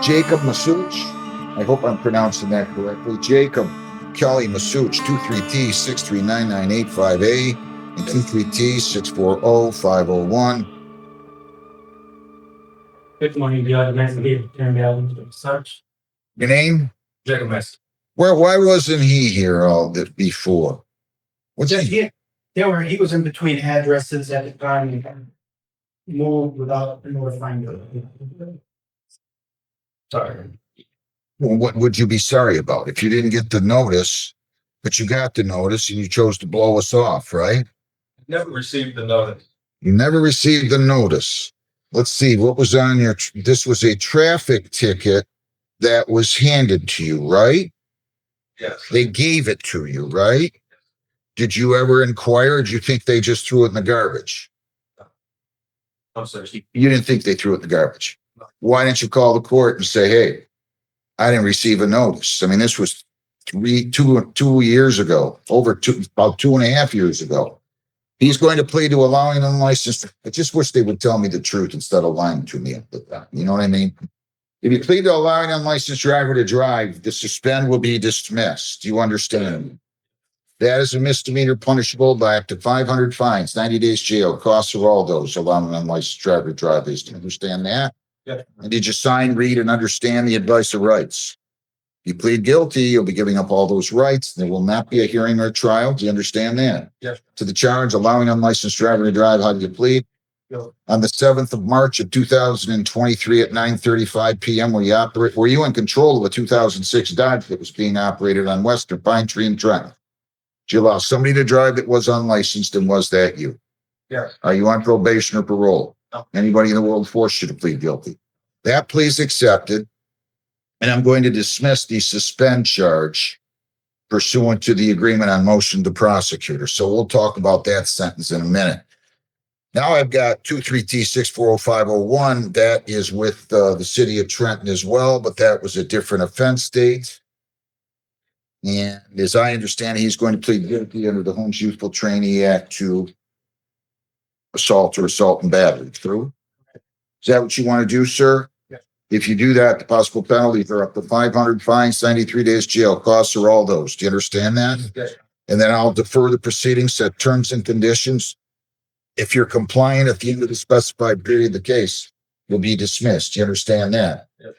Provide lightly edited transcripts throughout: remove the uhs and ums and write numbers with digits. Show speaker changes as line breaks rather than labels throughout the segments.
Jacob Massuch. I hope I'm pronouncing that correctly. Jacob Kelly Massuch, 23T6399858A and 23T640501.
Good morning, the audience. Massuch.
Your name?
Jacob Massuch.
Why wasn't he here all this before? What's he?
He was in between addresses at the time and moved without notifying you. Sorry.
Well, what would you be sorry about if you didn't get the notice, but you got the notice and you chose to blow us off, right?
Never received the notice.
You never received the notice. Let's see, what was on your, this was a traffic ticket that was handed to you, right?
Yes.
They gave it to you, right? Did you ever inquire? Or did you think they just threw it in the garbage?
I'm sorry.
You didn't think they threw it in the garbage. Why didn't you call the court and say, hey, I didn't receive a notice? I mean, this was 2 years ago, about 2.5 years ago. He's going to plead to allowing an unlicensed. I just wish they would tell me the truth instead of lying to me. You know what I mean? If you plead to allowing an unlicensed driver to drive, the suspend will be dismissed. Do you understand? That is a misdemeanor punishable by up to 500 fines, 90 days jail, costs of all those allowing an unlicensed driver to drive. Do you understand that?
Yeah.
And did you sign, read, and understand the advice of rights? If you plead guilty, you'll be giving up all those rights. There will not be a hearing or trial. Do you understand that?
Yes.
To the charge, allowing an unlicensed driver to drive, how do you plead?
Yes.
On the 7th of March of 2023 at 9:35 p.m., were you in control of a 2006 Dodge that was being operated on Western Pine Tree and Trenton? Did you allow somebody to drive that was unlicensed, and was that you?
Yes.
Are you on probation or parole?
No.
Anybody in the world forced you to plead guilty? That plea is accepted, and I'm going to dismiss the suspend charge pursuant to the agreement on motion to prosecutor. So we'll talk about that sentence in a minute. Now I've got 23T640501. That is with the city of Trenton as well, but that was a different offense date. And as I understand, he's going to plead guilty under the Homes Youthful Trainee Act to assault and battery. True? Is that what you want to do, sir?
Yes.
If you do that, the possible penalties are up to 500 fines, 93 days jail, costs are all those. Do you understand that?
Yes.
And then I'll defer the proceedings, set terms and conditions. If you're compliant at the end of the specified period of the case, you'll be dismissed. Do you understand that?
Yes.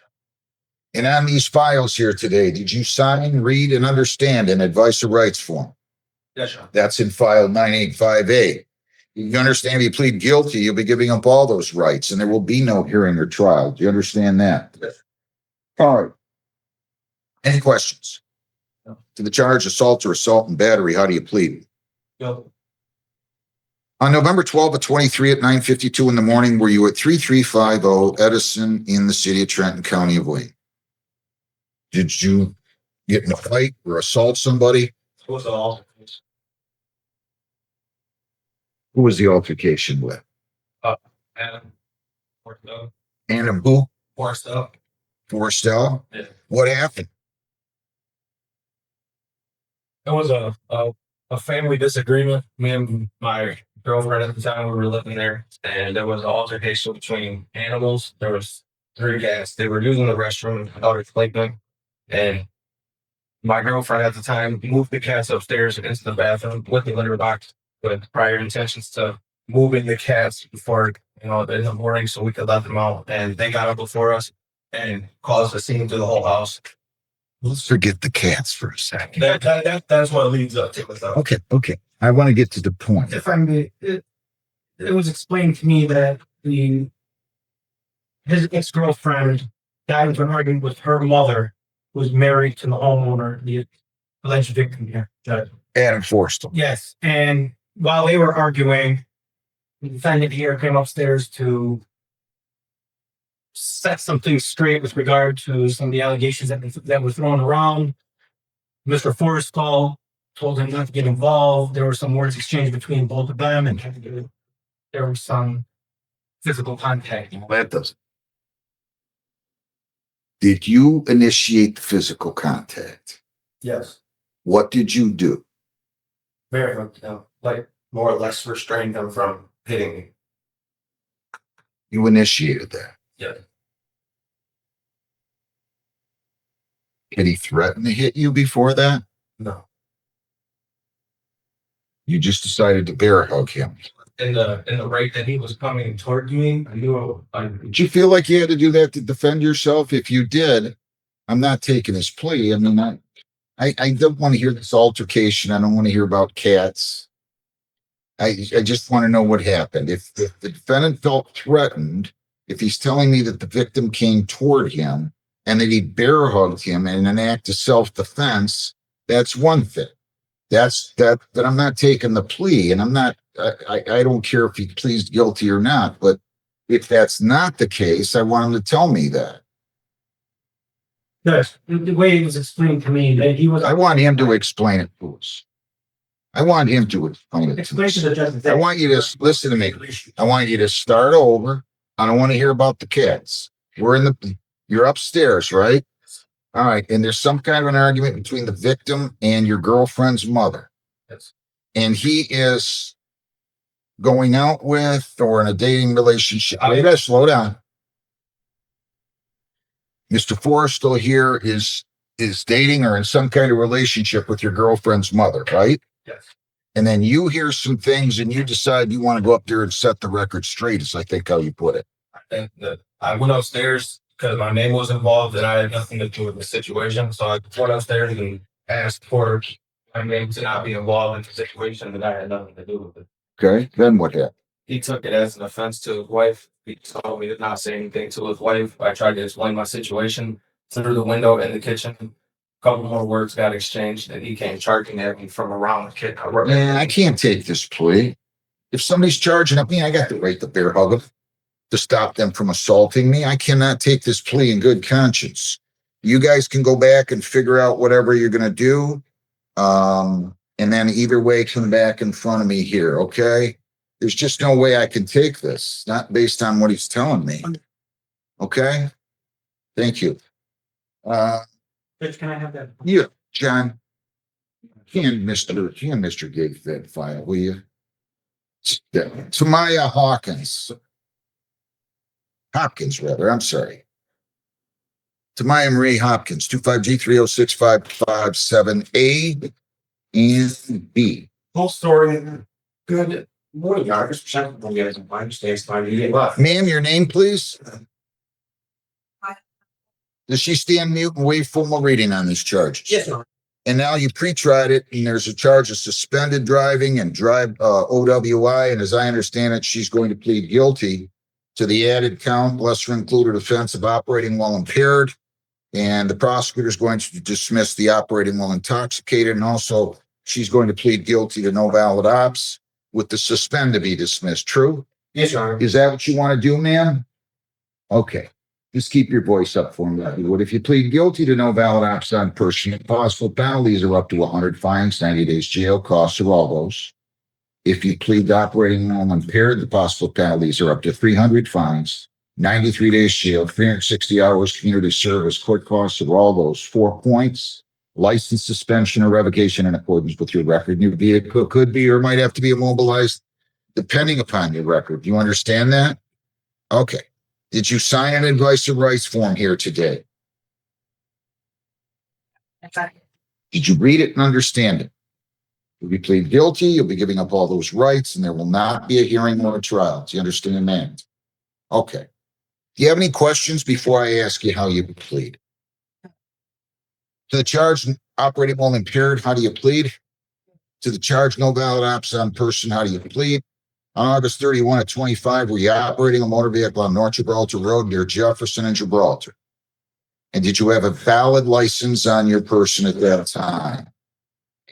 And on these files here today, did you sign, read, and understand an advice of rights form?
Yes, sir.
That's in file 985A. You understand, if you plead guilty, you'll be giving up all those rights, and there will be no hearing or trial. Do you understand that?
Yes.
All right. Any questions?
No.
To the charge assault and battery, how do you plead?
No.
On November 12th of 23 at 9:52 in the morning, were you at 3350 Edison in the city of Trenton, County of Wayne? Did you get in a fight or assault somebody?
It was all.
Who was the altercation with?
Adam. Forced
Adam who?
up.
Forstel?
Yeah.
What happened?
It was a family disagreement. Me and my girlfriend at the time, we were living there, and there was an altercation between animals. There was 3 cats. They were using the restroom. My daughter's sleeping, and my girlfriend at the time moved the cats upstairs into the bathroom with the litter box with prior intentions to moving the cats before, in the morning so we could let them out. And they got up before us and caused a scene to the whole house.
Let's forget the cats for a second.
That's what leads up to it.
Okay. I want to get to the point.
If I may, it was explained to me that his ex-girlfriend got into an argument with her mother, who was married to the homeowner, the alleged victim here.
Adam Forstel.
Yes, and while they were arguing, the defendant here came upstairs to set something straight with regard to some of the allegations that were thrown around. Mr. Forrestal told him not to get involved. There were some words exchanged between both of them, and there was some physical contact.
That doesn't. Did you initiate the physical contact?
Yes.
What did you do?
Very much, like more or less restrained them from hitting me.
You initiated that.
Yeah.
Did he threaten to hit you before that?
No.
You just decided to bear hug him.
In the rate that he was coming toward me, I knew
Did you feel like you had to do that to defend yourself? If you did, I'm not taking his plea. I mean, I don't want to hear this altercation. I don't want to hear about cats. I just want to know what happened. If the defendant felt threatened, if he's telling me that the victim came toward him and that he bear hugged him in an act of self-defense, that's one thing. That I'm not taking the plea, and I don't care if he pleads guilty or not, but if that's not the case, I want him to tell me that.
Yes, the way it was explained to me that he was.
I want him to explain it to us. I want him to explain it to
Explain to
us.
the judge.
I want you to listen to me. I want you to start over. I don't want to hear about the cats. You're upstairs, right? All right. And there's some kind of an argument between the victim and your girlfriend's mother.
Yes.
And he is going out with or in a dating relationship. You gotta slow down. Mr. Forrestal here is dating or in some kind of relationship with your girlfriend's mother, right?
Yes.
And then you hear some things and you decide you want to go up there and set the record straight, is I think how you put it.
And I went upstairs because my name was involved and I had nothing to do with the situation. So I went upstairs and asked for my name to not be involved in the situation that I had nothing to do with it.
Okay. Then what happened?
He took it as an offense to his wife. He told me to not say anything to his wife. I tried to explain my situation through the window in the kitchen. A couple more words got exchanged and he came charging at me from around the kitchen.
Man, I can't take this plea. If somebody's charging at me, I got the right to bear hug them to stop them from assaulting me. I cannot take this plea in good conscience. You guys can go back and figure out whatever you're going to do. And then either way, come back in front of me here. Okay. There's just no way I can take this, not based on what he's telling me. Okay. Thank you.
Judge, can I have that?
Yeah, John. Can Mr. Gates that file, will you? Tamaya Hopkins, rather. I'm sorry. Tamaya Marie Hopkins, 25G3065557A and B.
Whole story. Good morning, Your Honor. Mr. Chairman, you guys in line, stay fine. You get left.
Ma'am, your name, please. Does she stand mute and waive formal reading on these charges?
Yes, Your Honor.
And now you pre-tried it, and there's a charge of suspended driving and OWI. And as I understand it, she's going to plead guilty to the added count, lesser included offense of operating while impaired. And the prosecutor is going to dismiss the operating while intoxicated. And also, she's going to plead guilty to no valid ops with the suspend to be dismissed. True?
Yes, Your Honor.
Is that what you want to do, ma'am? Okay. Just keep your voice up for me. What if you plead guilty to no valid ops on person? Possible penalties are up to 100 fines, 90 days jail, costs of all those. If you plead to operating while impaired, the possible penalties are up to 300 fines, 93 days jail, 360 hours community service, court costs of all those. 4 points, license suspension or revocation in accordance with your record. Your vehicle could be or might have to be immobilized depending upon your record. Do you understand that? Okay. Did you sign an advice of rights form here today? Did you read it and understand it? If you plead guilty, you'll be giving up all those rights and there will not be a hearing or a trial. Do you understand that? Okay. Do you have any questions before I ask you how you plead? To the charge operating while impaired, how do you plead? To the charge no valid ops on person, how do you plead? On August 31 at 25, were you operating a motor vehicle on North Gibraltar Road near Jefferson and Gibraltar? And did you have a valid license on your person at that time?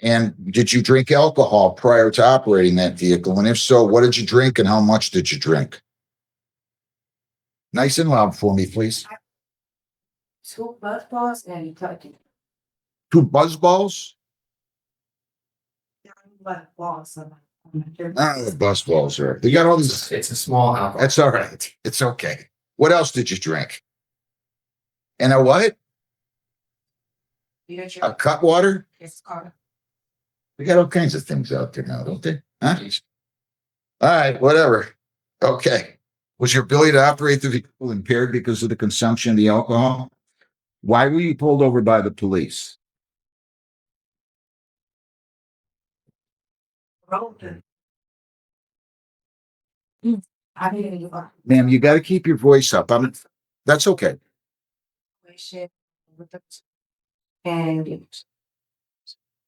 And did you drink alcohol prior to operating that vehicle? And if so, what did you drink and how much did you drink? Nice and loud for me, please.
2 buzz balls and turkey.
2 buzz balls?
Balls.
The buzz balls are. They got all these.
It's a small alcohol.
That's all right. It's okay. What else did you drink? And a what? A cut water?
It's called.
They got all kinds of things out there now, don't they? Huh? All right, whatever. Okay. Was your ability to operate the vehicle impaired because of the consumption of the alcohol? Why were you pulled over by the police?
I didn't give a
Ma'am, you got to keep your voice up. That's okay.
situation with the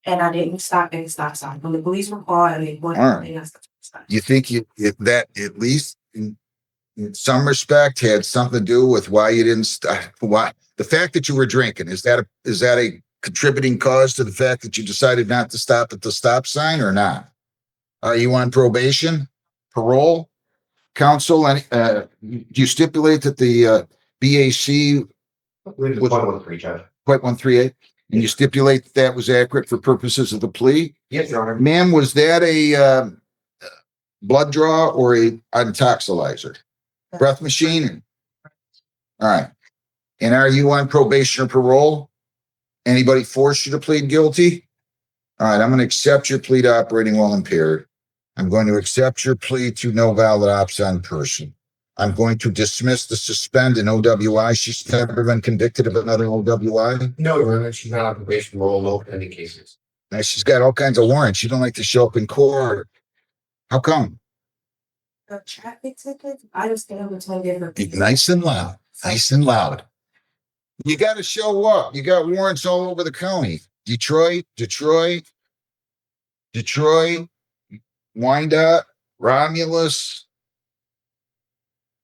and I didn't stop at the stop sign. When the police were called, I mean, what?
All right. You think that at least in some respect had something to do with why you didn't stop? Why the fact that you were drinking, is that a contributing cause to the fact that you decided not to stop at the stop sign or not? Are you on probation, parole, counsel? And do you stipulate that the BAC
I believe it's 113, Judge.
0.138, and you stipulate that was accurate for purposes of the plea?
Yes, Your Honor.
Ma'am, was that a blood draw or a intoxilizer? Breath machine? All right. And are you on probation or parole? Anybody forced you to plead guilty? All right, I'm going to accept your plea to operating while impaired. I'm going to accept your plea to no valid ops on person. I'm going to dismiss the suspend and OWI. She's never been convicted of another OWI.
No, Your Honor, she's not on probation, parole, no pending cases.
Now, she's got all kinds of warrants. She don't like to show up in court. How come?
The traffic tickets, I just think I'm going to give her.
Nice and loud. Nice and loud. You got to show up. You got warrants all over the county. Detroit, Wyandotte, Romulus.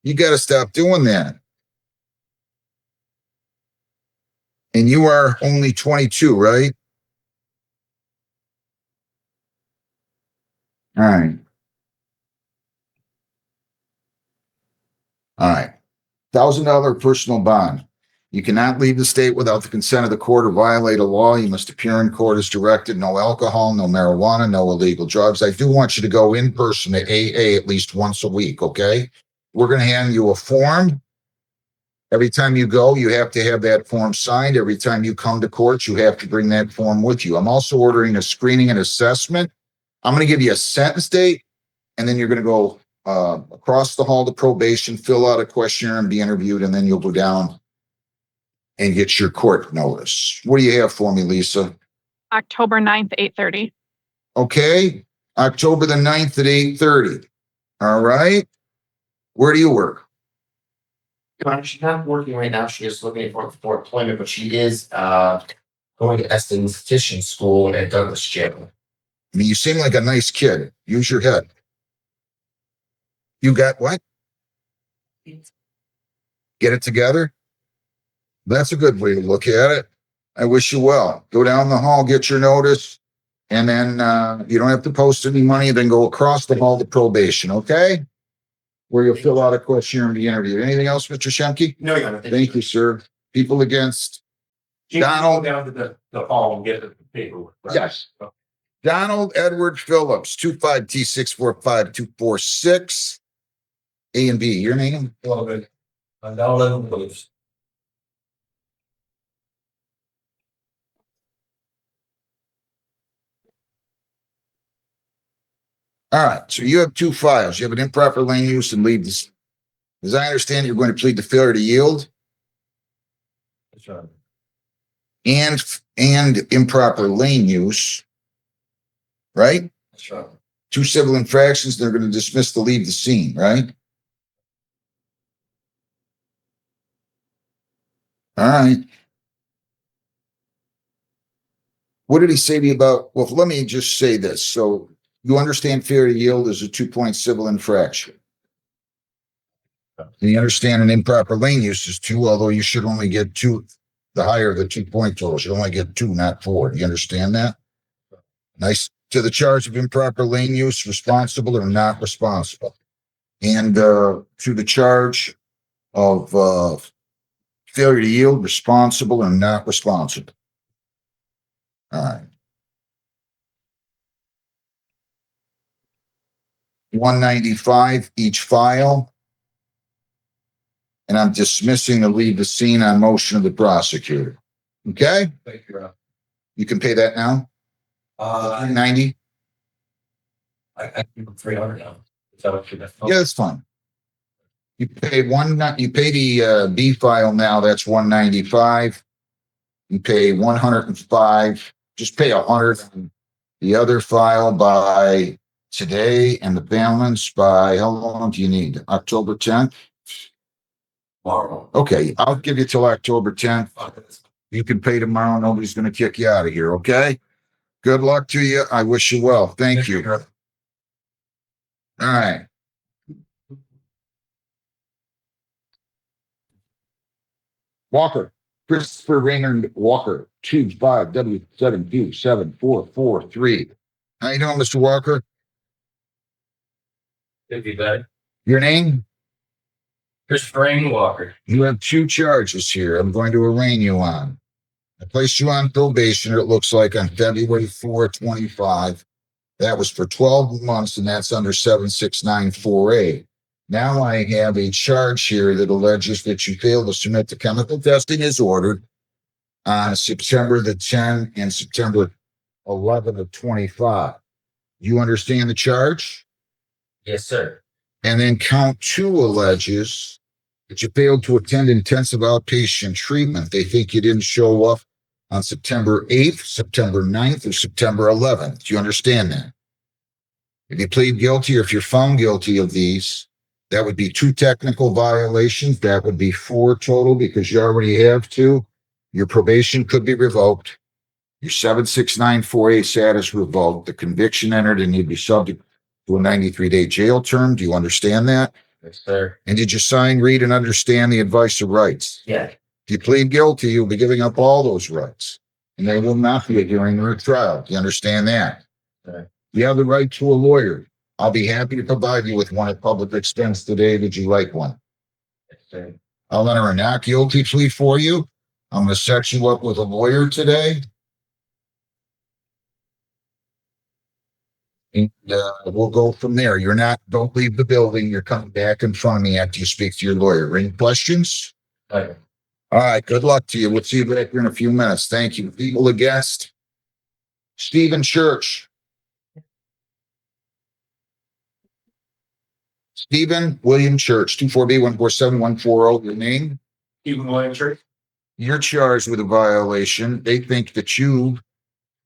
You got to stop doing that. And you are only 22, right? All right. All right. $1,000 personal bond. You cannot leave the state without the consent of the court or violate a law. You must appear in court as directed. No alcohol, no marijuana, no illegal drugs. I do want you to go in person to AA at least once a week, okay? We're going to hand you a form. Every time you go, you have to have that form signed. Every time you come to court, you have to bring that form with you. I'm also ordering a screening and assessment. I'm going to give you a sentence date, and then you're going to go across the hall to probation, fill out a questionnaire and be interviewed, and then you'll go down and get your court notice. What do you have for me, Lisa?
October 9th, 8:30.
Okay, October the 9th at 8:30. All right. Where do you work?
Your Honor, she's not working right now. She is looking for employment, but she is going to esthetician school at Douglas Jail.
I mean, you seem like a nice kid. Use your head. You got what? Get it together? That's a good way to look at it. I wish you well. Go down the hall, get your notice, and then you don't have to post any money. Then go across the hall to probation, okay? Where you'll fill out a questionnaire and be interviewed. Anything else, Mr. Shemke?
No, Your Honor.
Thank you, sir. People against
She can
Donald.
go down to the hall and get the paperwork. right?
Yes. Donald Edward Phillips, 25T645246. A and B, your name?
A little bit. I'm down living beliefs.
All right, so you have two files. You have an improper lane use and leave this. As I understand, you're going to plead the failure to yield
That's right.
and improper lane use, right?
That's right.
Two civil infractions, they're going to dismiss the leave the scene, right? All right. What did he say to you about, well, let me just say this. So you understand failure to yield is a 2-point civil infraction. And you understand an improper lane use is 2, although you should only get 2. The higher the 2-point total, you should only get 2, not 4. Do you understand that? Nice. To the charge of improper lane use, responsible or not responsible. And to the charge of failure to yield, responsible or not responsible. All right. 195 each file. And I'm dismissing the leave the scene on motion of the prosecutor. Okay?
Thank you, Rob.
You can pay that now? 90?
I give them 300 now. Is that what you're?
Yeah, that's fine. You pay the B file now, that's 195. You pay 105, just pay 100 on the other file by today and the balance by, how long do you need? October 10th?
Tomorrow.
Okay, I'll give you till October 10th. You can pay tomorrow. Nobody's going to kick you out of here. Okay. Good luck to you. I wish you well. Thank you. All right. Walker, Christopher Raymond Walker, 25W7Q7443. How you doing, Mr. Walker?
Could be better.
Your name?
Christopher Rain Walker.
You have two charges here I'm going to arraign you on. I placed you on probation, it looks like, on February 4, 25. That was for 12 months, and that's under 7694A. Now I have a charge here that alleges that you failed to submit the chemical testing as ordered on September the 10th and September 11 of 25. You understand the charge?
Yes, sir.
And then count 2 alleges that you failed to attend intensive outpatient treatment. They think you didn't show up on September 8th, September 9th, or September 11th. Do you understand that? If you plead guilty or if you're found guilty of these, that would be 2 technical violations. That would be 4 total because you already have 2. Your probation could be revoked. Your 7694A status revoked. The conviction entered and you'd be subject to a 93-day jail term. Do you understand that?
Yes, sir.
And did you sign, read, and understand the advice of rights?
Yeah.
If you plead guilty, you'll be giving up all those rights. And there will not be a hearing or a trial. Do you understand that?
Right.
You have the right to a lawyer. I'll be happy to provide you with one at public expense today. Would you like one?
Yes, sir.
I'll enter a not guilty plea for you. I'm going to set you up with a lawyer today. And we'll go from there. Don't leave the building. You're coming back in front of me after you speak to your lawyer. Any questions?
Okay.
All right. Good luck to you. We'll see you back here in a few minutes. Thank you. People, a guest. Stephen Church. Stephen William Church, 24B147140. Your name?
Stephen William Church.
You're charged with a violation. They think that you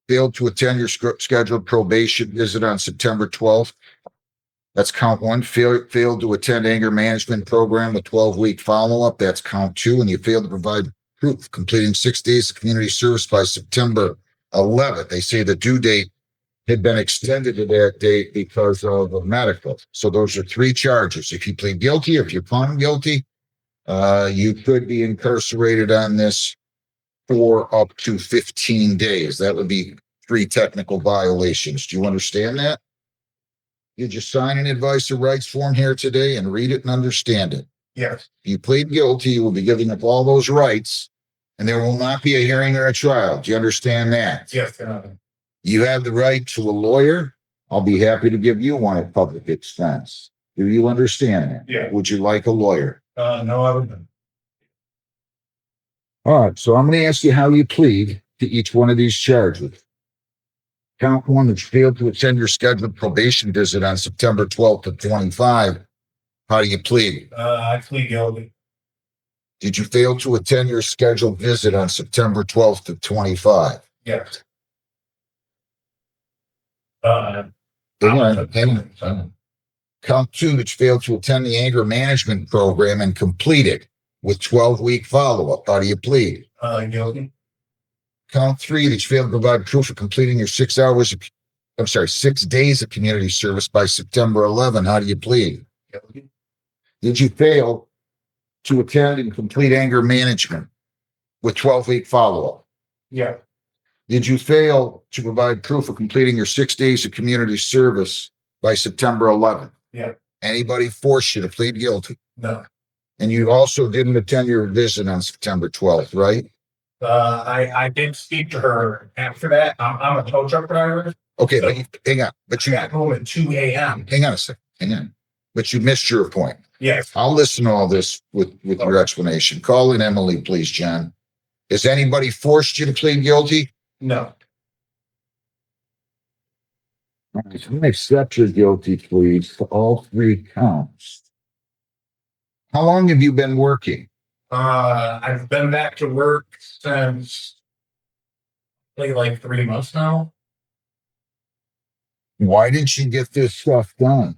failed to attend your scheduled probation visit on September 12th. That's count 1. Failed to attend anger management program with 12-week follow-up. That's count 2. And you failed to provide proof completing 6 days of community service by September 11th. They say the due date had been extended to that date because of a medical. So those are 3 charges. If you plead guilty, or if you're found guilty, you could be incarcerated on this for up to 15 days. That would be 3 technical violations. Do you understand that? Did you sign an advice of rights form here today and read it and understand it?
Yes.
If you plead guilty, you will be giving up all those rights, and there will not be a hearing or a trial. Do you understand that?
Yes.
You have the right to a lawyer. I'll be happy to give you one at public expense. Do you understand that?
Yeah.
Would you like a lawyer?
No, I wouldn't.
All right, so I'm going to ask you how you plead to each one of these charges. Count 1, that you failed to attend your scheduled probation visit on September 12th of 25. How do you plead?
I plead guilty.
Did you fail to attend your scheduled visit on September 12th of 25?
Yes.
Hang on. Count 2, that you failed to attend the anger management program and complete it with 12-week follow-up. How do you plead?
Guilty.
Count 3, that you failed to provide proof of completing your 6 days of community service by September 11. How do you plead?
Guilty.
Did you fail to attend and complete anger management with 12-week follow-up?
Yeah.
Did you fail to provide proof of completing your 6 days of community service by September 11th?
Yeah.
Anybody forced you to plead guilty?
No.
And you also didn't attend your visit on September 12th, right?
I did speak to her after that. I'm a tow truck driver.
Okay, but hang on. But
She got home at 2 a.m.
hang on a second. Hang on. But you missed your appointment.
Yes.
I'll listen to all this with your explanation. Call in Emily, please, John. Has anybody forced you to plead guilty?
No.
All right, so I'm going to accept your guilty pleas for all 3 counts. How long have you been working?
I've been back to work since
like 3 months now.
Why didn't you get this stuff done?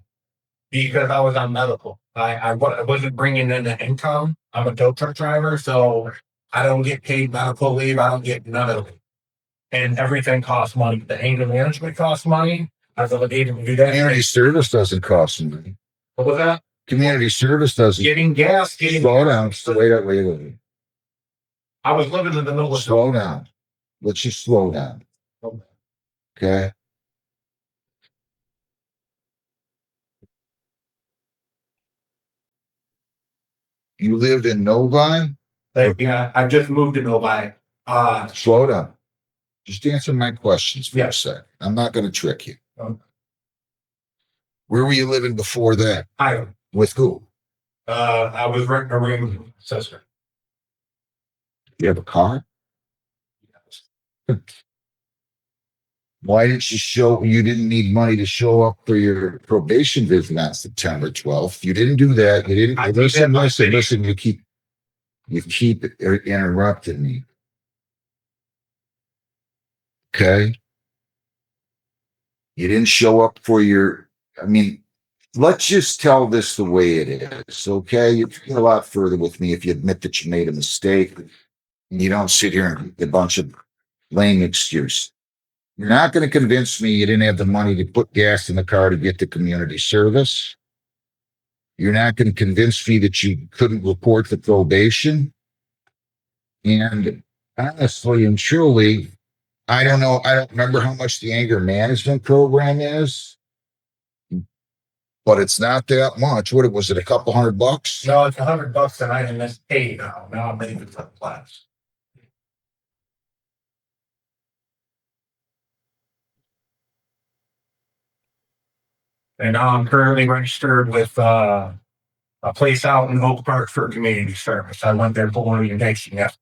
Because I was on medical. I wasn't bringing in the income. I'm a tow truck driver, so I don't get paid medical leave. I don't get none of it. And everything costs money. The anger management costs money. I was able to do that.
Community service doesn't cost money.
What was that?
Community service doesn't.
Getting gas, getting
Slow down. Wait.
I was living in the middle of
Slow down. Let's just slow down. Okay. You live in Novi?
yeah, I just moved to Novi.
Slow down. Just answer my questions for a
Yes.
sec. I'm not going to trick you.
Okay.
Where were you living before that?
I
With who?
I was renting a room with my sister.
You have a car? Why didn't you didn't need money to show up for your probation visit on September 12th? You didn't do that. You didn't.
I did that by city.
Listen, you keep interrupting me. Okay. You didn't show up for let's just tell this the way it is. Okay. You'd get a lot further with me if you admit that you made a mistake and you don't sit here and give a bunch of lame excuse. You're not going to convince me you didn't have the money to put gas in the car to get to community service. You're not going to convince me that you couldn't report the probation. And honestly and truly, I don't know. I don't remember how much the anger management program is, but it's not that much. What was it? A couple $100?
No, it's $100 and I didn't miss paid now. Now I'm paying for the class. And now I'm currently registered with a place out in Oak Park for community service. I went there for orientation yesterday.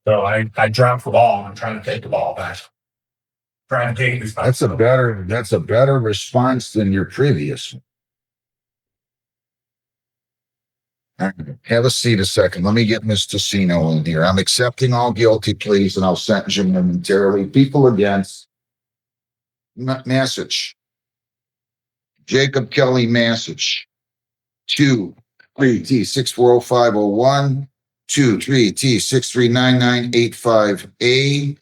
So I dropped the ball. I'm trying to take the ball back. Trying to take this.
That's a better response than your previous one. All right, have a seat a second. Let me get Ms. Tessino in here. I'm accepting all guilty pleas and I'll sentence you momentarily. People against Massuch. Jacob Kelly Massuch. 2-3-T-640501. 2-3-T-639985A.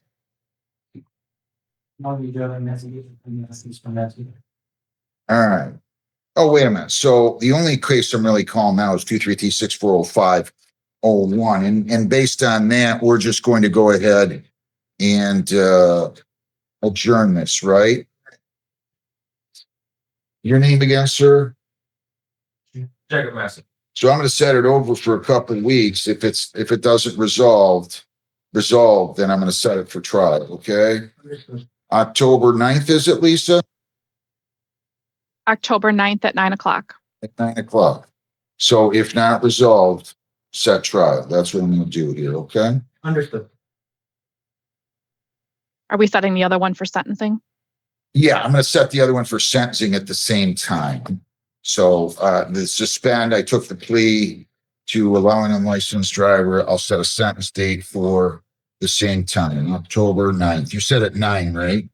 All right. Oh, wait a minute. So the only case I'm really calling now is 2-3-T-640501. And based on that, we're just going to go ahead and adjourn this, right? Your name again, sir?
Jacob Massuch.
So I'm going to set it over for a couple of weeks. If it doesn't resolve, then I'm going to set it for trial. Okay. October 9th, is it, Lisa?
October 9th at 9:00.
At 9:00. So if not resolved, set trial. That's what I'm going to do here. Okay.
Understood.
Are we setting the other one for sentencing?
Yeah, I'm going to set the other one for sentencing at the same time. So the suspend, I took the plea to allowing an unlicensed driver. I'll set a sentence date for the same time, October 9th. You said at 9, right?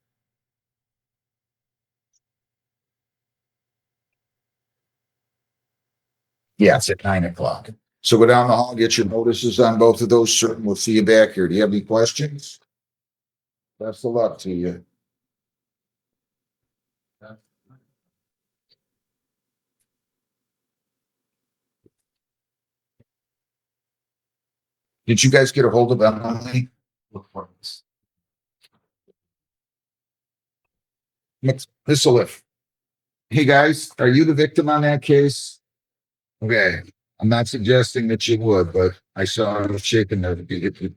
Yeah, it's at 9:00. So go down the hall, get your notices on both of those, sir, and we'll see you back here. Do you have any questions? Best of luck to you. Did you guys get a hold of Emily? Missalif. Hey guys, are you the victim on that case? Okay, I'm not suggesting that you would, but I saw him shaking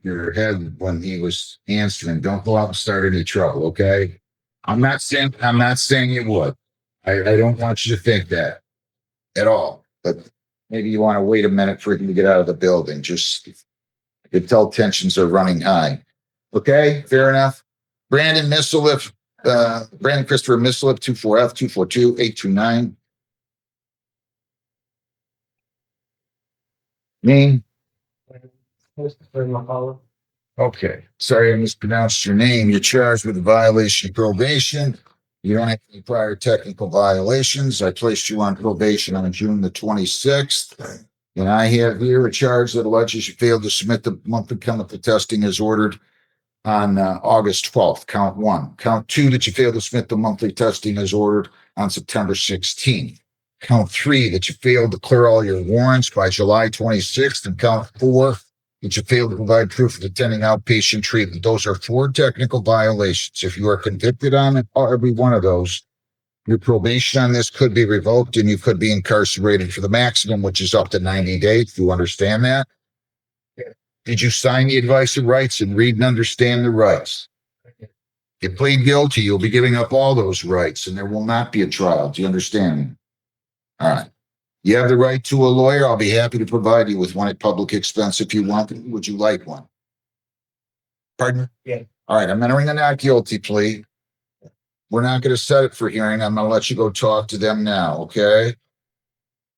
your head when he was answering. Don't go out and start any trouble, okay? I'm not saying you would. I don't want you to think that at all. But maybe you want to wait a minute for him to get out of the building. Just I could tell tensions are running high. Okay, fair enough. Brandon Missalif, Brandon Christopher Missalif, 24F 242-829. Name? Okay, sorry I mispronounced your name. You're charged with a violation of probation. You don't have any prior technical violations. I placed you on probation on June the 26th. And I have here a charge that alleges you failed to submit the monthly chemical testing as ordered on August 12th, count 1. Count 2, that you failed to submit the monthly testing as ordered on September 16th. Count 3, that you failed to clear all your warrants by July 26th. And count 4, that you failed to provide proof of attending outpatient treatment. Those are 4 technical violations. If you are convicted on every one of those, your probation on this could be revoked and you could be incarcerated for the maximum, which is up to 90 days. Do you understand that? Did you sign the advice of rights and read and understand the rights? If you plead guilty, you'll be giving up all those rights and there will not be a trial. Do you understand? All right. You have the right to a lawyer. I'll be happy to provide you with one at public expense if you want. Would you like one? Pardon?
Yeah.
All right. I'm entering a not guilty plea. We're not going to set it for hearing. I'm going to let you go talk to them now. Okay.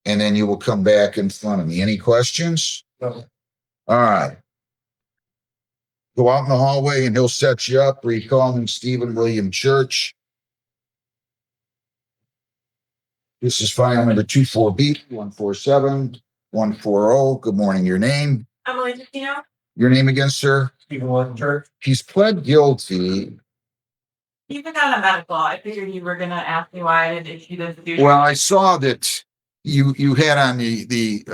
And then you will come back in front of me. Any questions?
No.
All right. Go out in the hallway and he'll set you up. Recalling Stephen William Church. This is file number 24B 147-140. Good morning. Your name?
Emily Tino.
Your name again, sir?
Stephen William Church.
He's pled guilty.
Even got a medical. I figured you were gonna ask me why I didn't issue this due.
Well, I saw that you had on the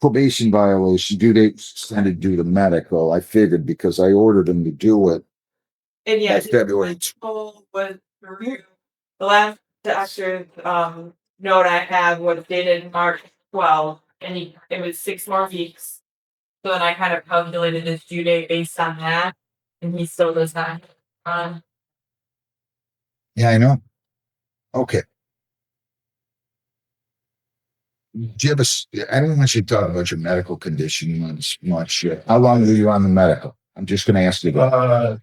probation violation due date extended due to medical. I figured because I ordered him to do it.
And yeah,
That's February.
was reviewed. The last doctor's note I have was dated March 12th, and it was 6 more weeks. So then I kind of calculated his due date based on that, and he still does not.
Yeah, I know. Okay. Do you have I don't want you to talk about your medical condition much. How long were you on the medical? I'm just going to ask you that.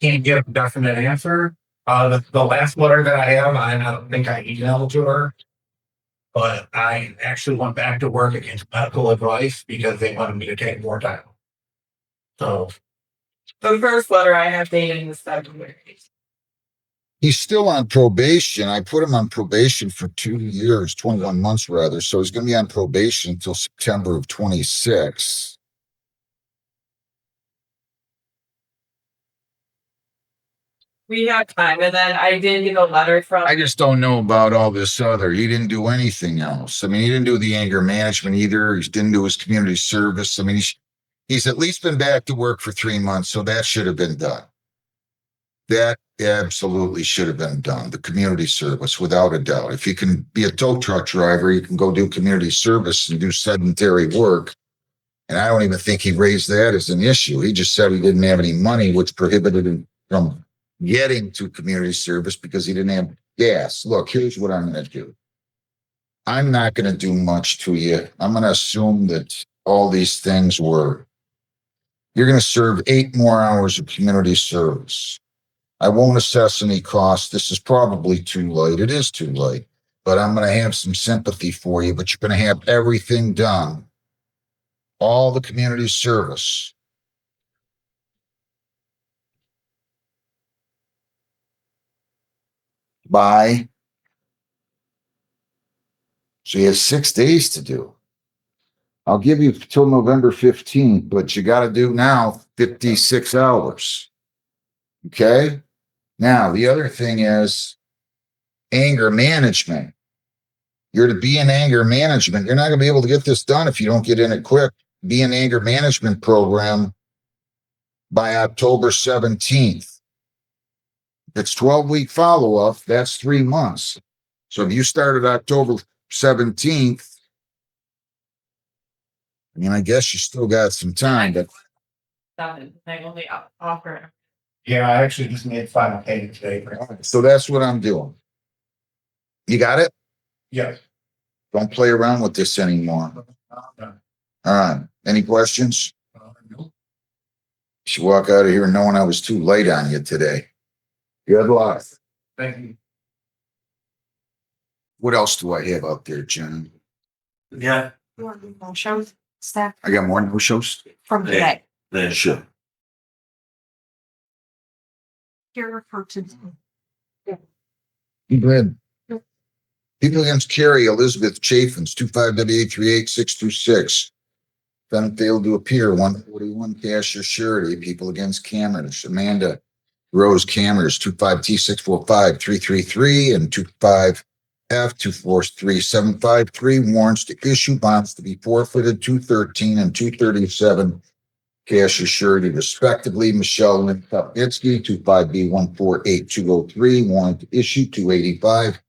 Can't give a definite answer. The last letter that I have, I don't think I emailed to her, but I actually went back to work against medical advice because they wanted me to take more time. So
The first letter I have dated in February.
He's still on probation. I put him on probation for 2 years, 21 months rather. So he's going to be on probation until September of 26.
We have time, and then I did get a letter from.
I just don't know about all this other. He didn't do anything else. I mean, he didn't do the anger management either. He didn't do his community service. I mean, he's at least been back to work for 3 months. So that should have been done. That absolutely should have been done. The community service, without a doubt. If you can be a tow truck driver, you can go do community service and do sedentary work. And I don't even think he raised that as an issue. He just said he didn't have any money, which prohibited him from getting to community service because he didn't have gas. Look, here's what I'm going to do. I'm not going to do much to you. I'm going to assume that all these things were, you're going to serve 8 more hours of community service. I won't assess any cost. This is probably too late. It is too late, but I'm going to have some sympathy for you, but you're going to have everything done. All the community service. By. So you have 6 days to do. I'll give you till November 15th, but you got to do now 56 hours. Okay? Now, the other thing is anger management. You're to be in anger management. You're not going to be able to get this done if you don't get in it quick. Be in anger management program by October 17th. If it's 12-week follow-up, that's 3 months. So if you started October 17th, I mean, I guess you still got some time, but
I only offer.
yeah, I actually just made final payment today.
so that's what I'm doing. You got it?
Yes.
Don't play around with this anymore. All right. Any questions? You should walk out of here knowing I was too late on you today. Good luck.
Thank you.
What else do I have out there, John?
Yeah.
Shows staff
I got more no-shows?
from today.
Sure.
Here for today.
Go ahead. People against Carrie Elizabeth Chaffins, 25W838626. Defendant failed to appear, 141 cash or surety. People against Cameron, Amanda Rose Cameras, 25T645333 and 25F243753. Warrants to issue, bonds to be forfeited, 213 and 237. Cash or surety respectively. Michelle Lynn Kopitsky, 25B148203. Warrant to issue, 285.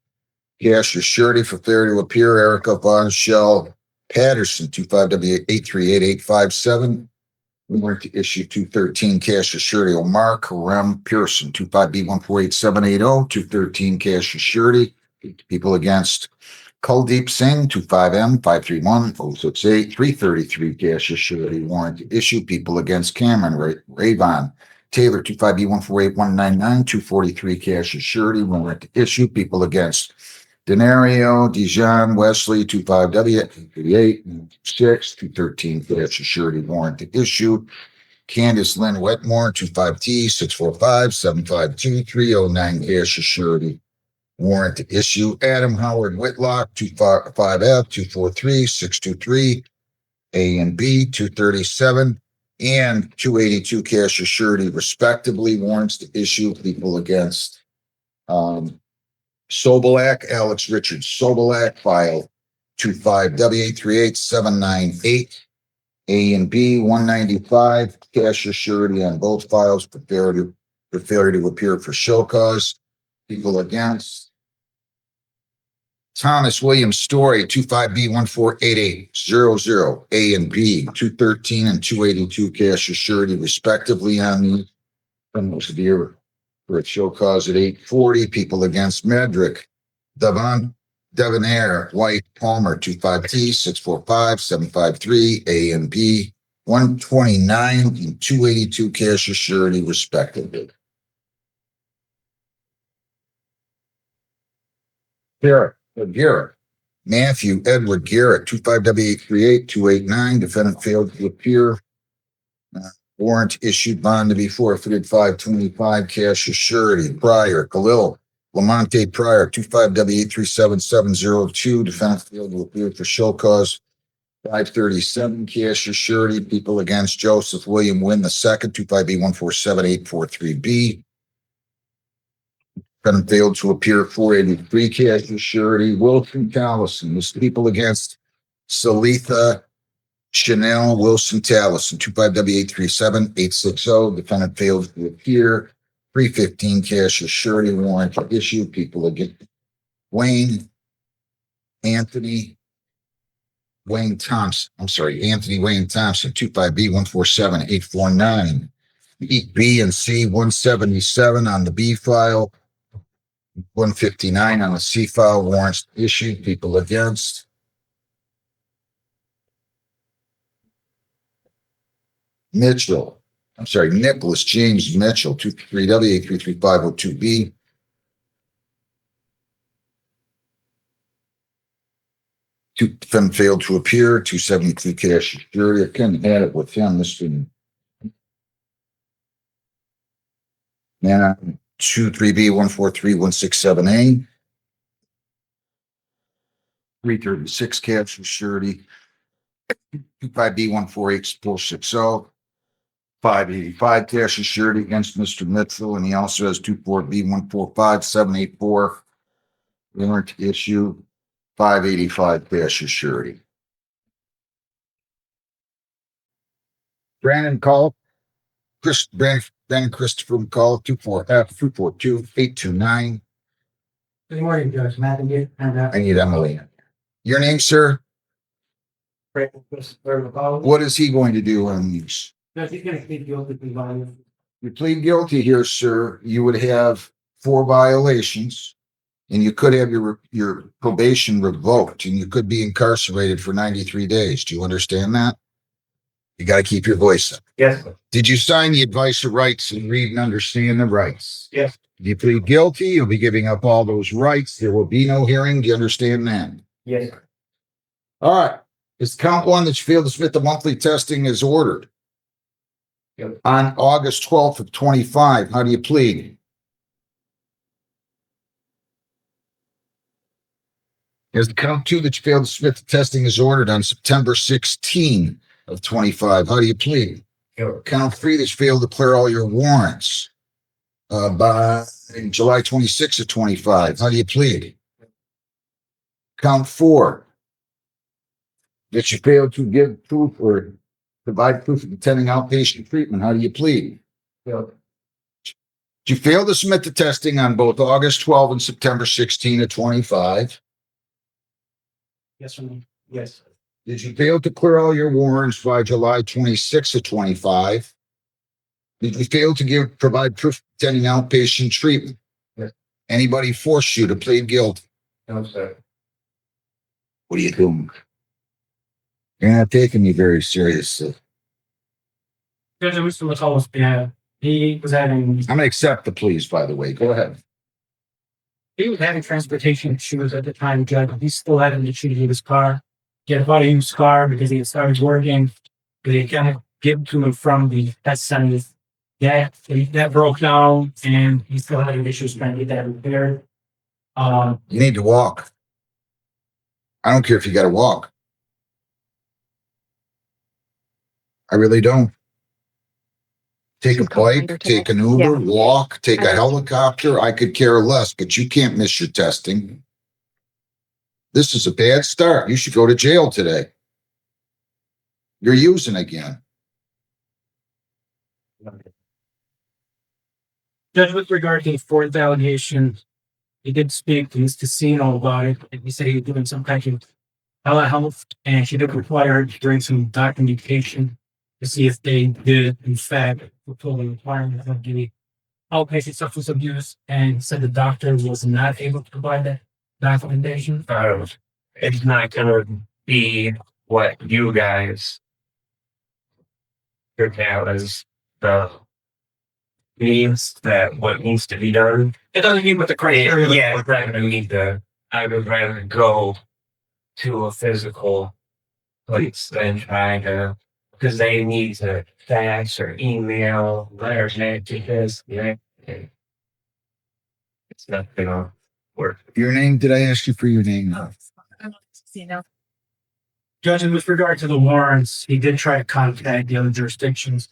Cash or surety for failure to appear. Erica Von Shell Patterson, 25W838857. Warrant to issue, 213. Cash or surety. Omar Karem Pearson, 25B148780. 213 cash or surety. People against Kuldeep Singh, 25M531068. 333 cash or surety. Warrant to issue. People against Cameron Rayvon Taylor, 25B148199. 243 cash or surety. Warrant to issue. People against Denario, Dijon, Wesley, 25W8886, 213 cash or surety. Warrant to issue. Candace Lynn Wetmore, 25T645752 cash or surety. Warrant to issue. Adam Howard Whitlock, 25F243623 A and B, 237 and 282 cash or surety respectively. Warrants to issue. People against Sobolak, Alex Richard Sobolak, file 25W838798, A and B, 195, cash or surety on both files for failure to appear for show cause. People against Thomas William Story, 25B148800, A and B, 213 and 282, cash or surety respectively on the criminal severe for a show cause at 840. People against Medrick, Devonair, White, Palmer, 25T645753, A and B, 129 and 282 cash or surety respectively. Garrett, Matthew Edward Garrett, 25W838289. Defendant failed to appear. Warrant issued, bond to be forfeited, 525 cash or surety. Pryor, Khalil Lamonte Pryor, 25W837702. Defendant failed to appear for show cause, 537 cash or surety. People against Joseph William Wynn II, 25B147843B. Defendant failed to appear, 483 cash or surety. Wilson Tallison. This people against Salitha Chanel Wilson Tallison, 25W837860. Defendant failed to appear, 315 cash or surety. Warrant to issue. People against Anthony Wayne Thompson, 25B147849. B and C, 177 on the B file, 159 on the C file. Warrants issued. People against Nicholas James Mitchell, 23W833502B. Defendant failed to appear, 272 cash or surety. I couldn't have it with him. This one. 23B143167A. 336 cash or surety. 25B148460. 585 cash or surety against Mr. Mitchell, and he also has 24B145784. Warrant to issue, 585 cash or surety. Brandon Christopher McCall, 24F242829.
Good morning, Judge. Matt and you.
I need Emily. Your name, sir? What is he going to do on these?
Judge, he's going to plead guilty to violence.
You plead guilty here, sir. You would have 4 violations, and you could have your probation revoked, and you could be incarcerated for 93 days. Do you understand that? You got to keep your voice up.
Yes, sir.
Did you sign the advice of rights and read and understand the rights?
Yes.
If you plead guilty, you'll be giving up all those rights. There will be no hearing. Do you understand that?
Yes, sir.
All right. Is count one that you failed to submit the monthly testing is ordered?
Yep.
On August 12th of 25, how do you plead? Is the count two that you failed to submit the testing is ordered on September 16 of 25, how do you plead?
Yep.
Count three that you failed to clear all your warrants by July 26 of 25, how do you plead? Count four that you failed to give proof or provide proof of attending outpatient treatment, how do you plead?
Yep.
Did you fail to submit the testing on both August 12 and September 16 of 25?
Yes, or no? Yes.
Did you fail to clear all your warrants by July 26 of 25? Did you fail to provide proof of attending outpatient treatment?
Yes.
Anybody force you to plead guilty?
No, sir.
What are you doing? You're not taking me very seriously.
Judge, Mr. McCullough's behalf, he was having
I'm gonna accept the pleas, by the way. Go ahead.
transportation issues at the time, Judge. He still had an issue with his car. He had a used car because he had started working. But he kind of give to him from the test center. That broke down, and he still had issues trying to get that repaired.
You need to walk. I don't care if you gotta walk. I really don't. Take a
She's going later
bike,
today.
take an Uber, walk, take a
I-
helicopter. I could care less, but you can't miss your testing. This is a bad start. You should go to jail today. You're using again.
Judge, with regard to the fourth allegation, he did speak to Ms. Casino about it, and he said he was doing some kind of telehealth, and she did require her to bring some documentation to see if they did, in fact, fulfill the requirement of the outpatient substance abuse, and said the doctor was not able to provide that documentation.
It's not gonna be what you guys put out as the means that what needs to be done.
It doesn't mean what the criteria.
Yeah, we're not gonna need to. I would rather go to a physical place than try to, because they need to fax or email letters because it's not gonna work.
Your name? Did I ask you for your name?
Judge, with regard to the warrants, he did try to contact the other jurisdictions.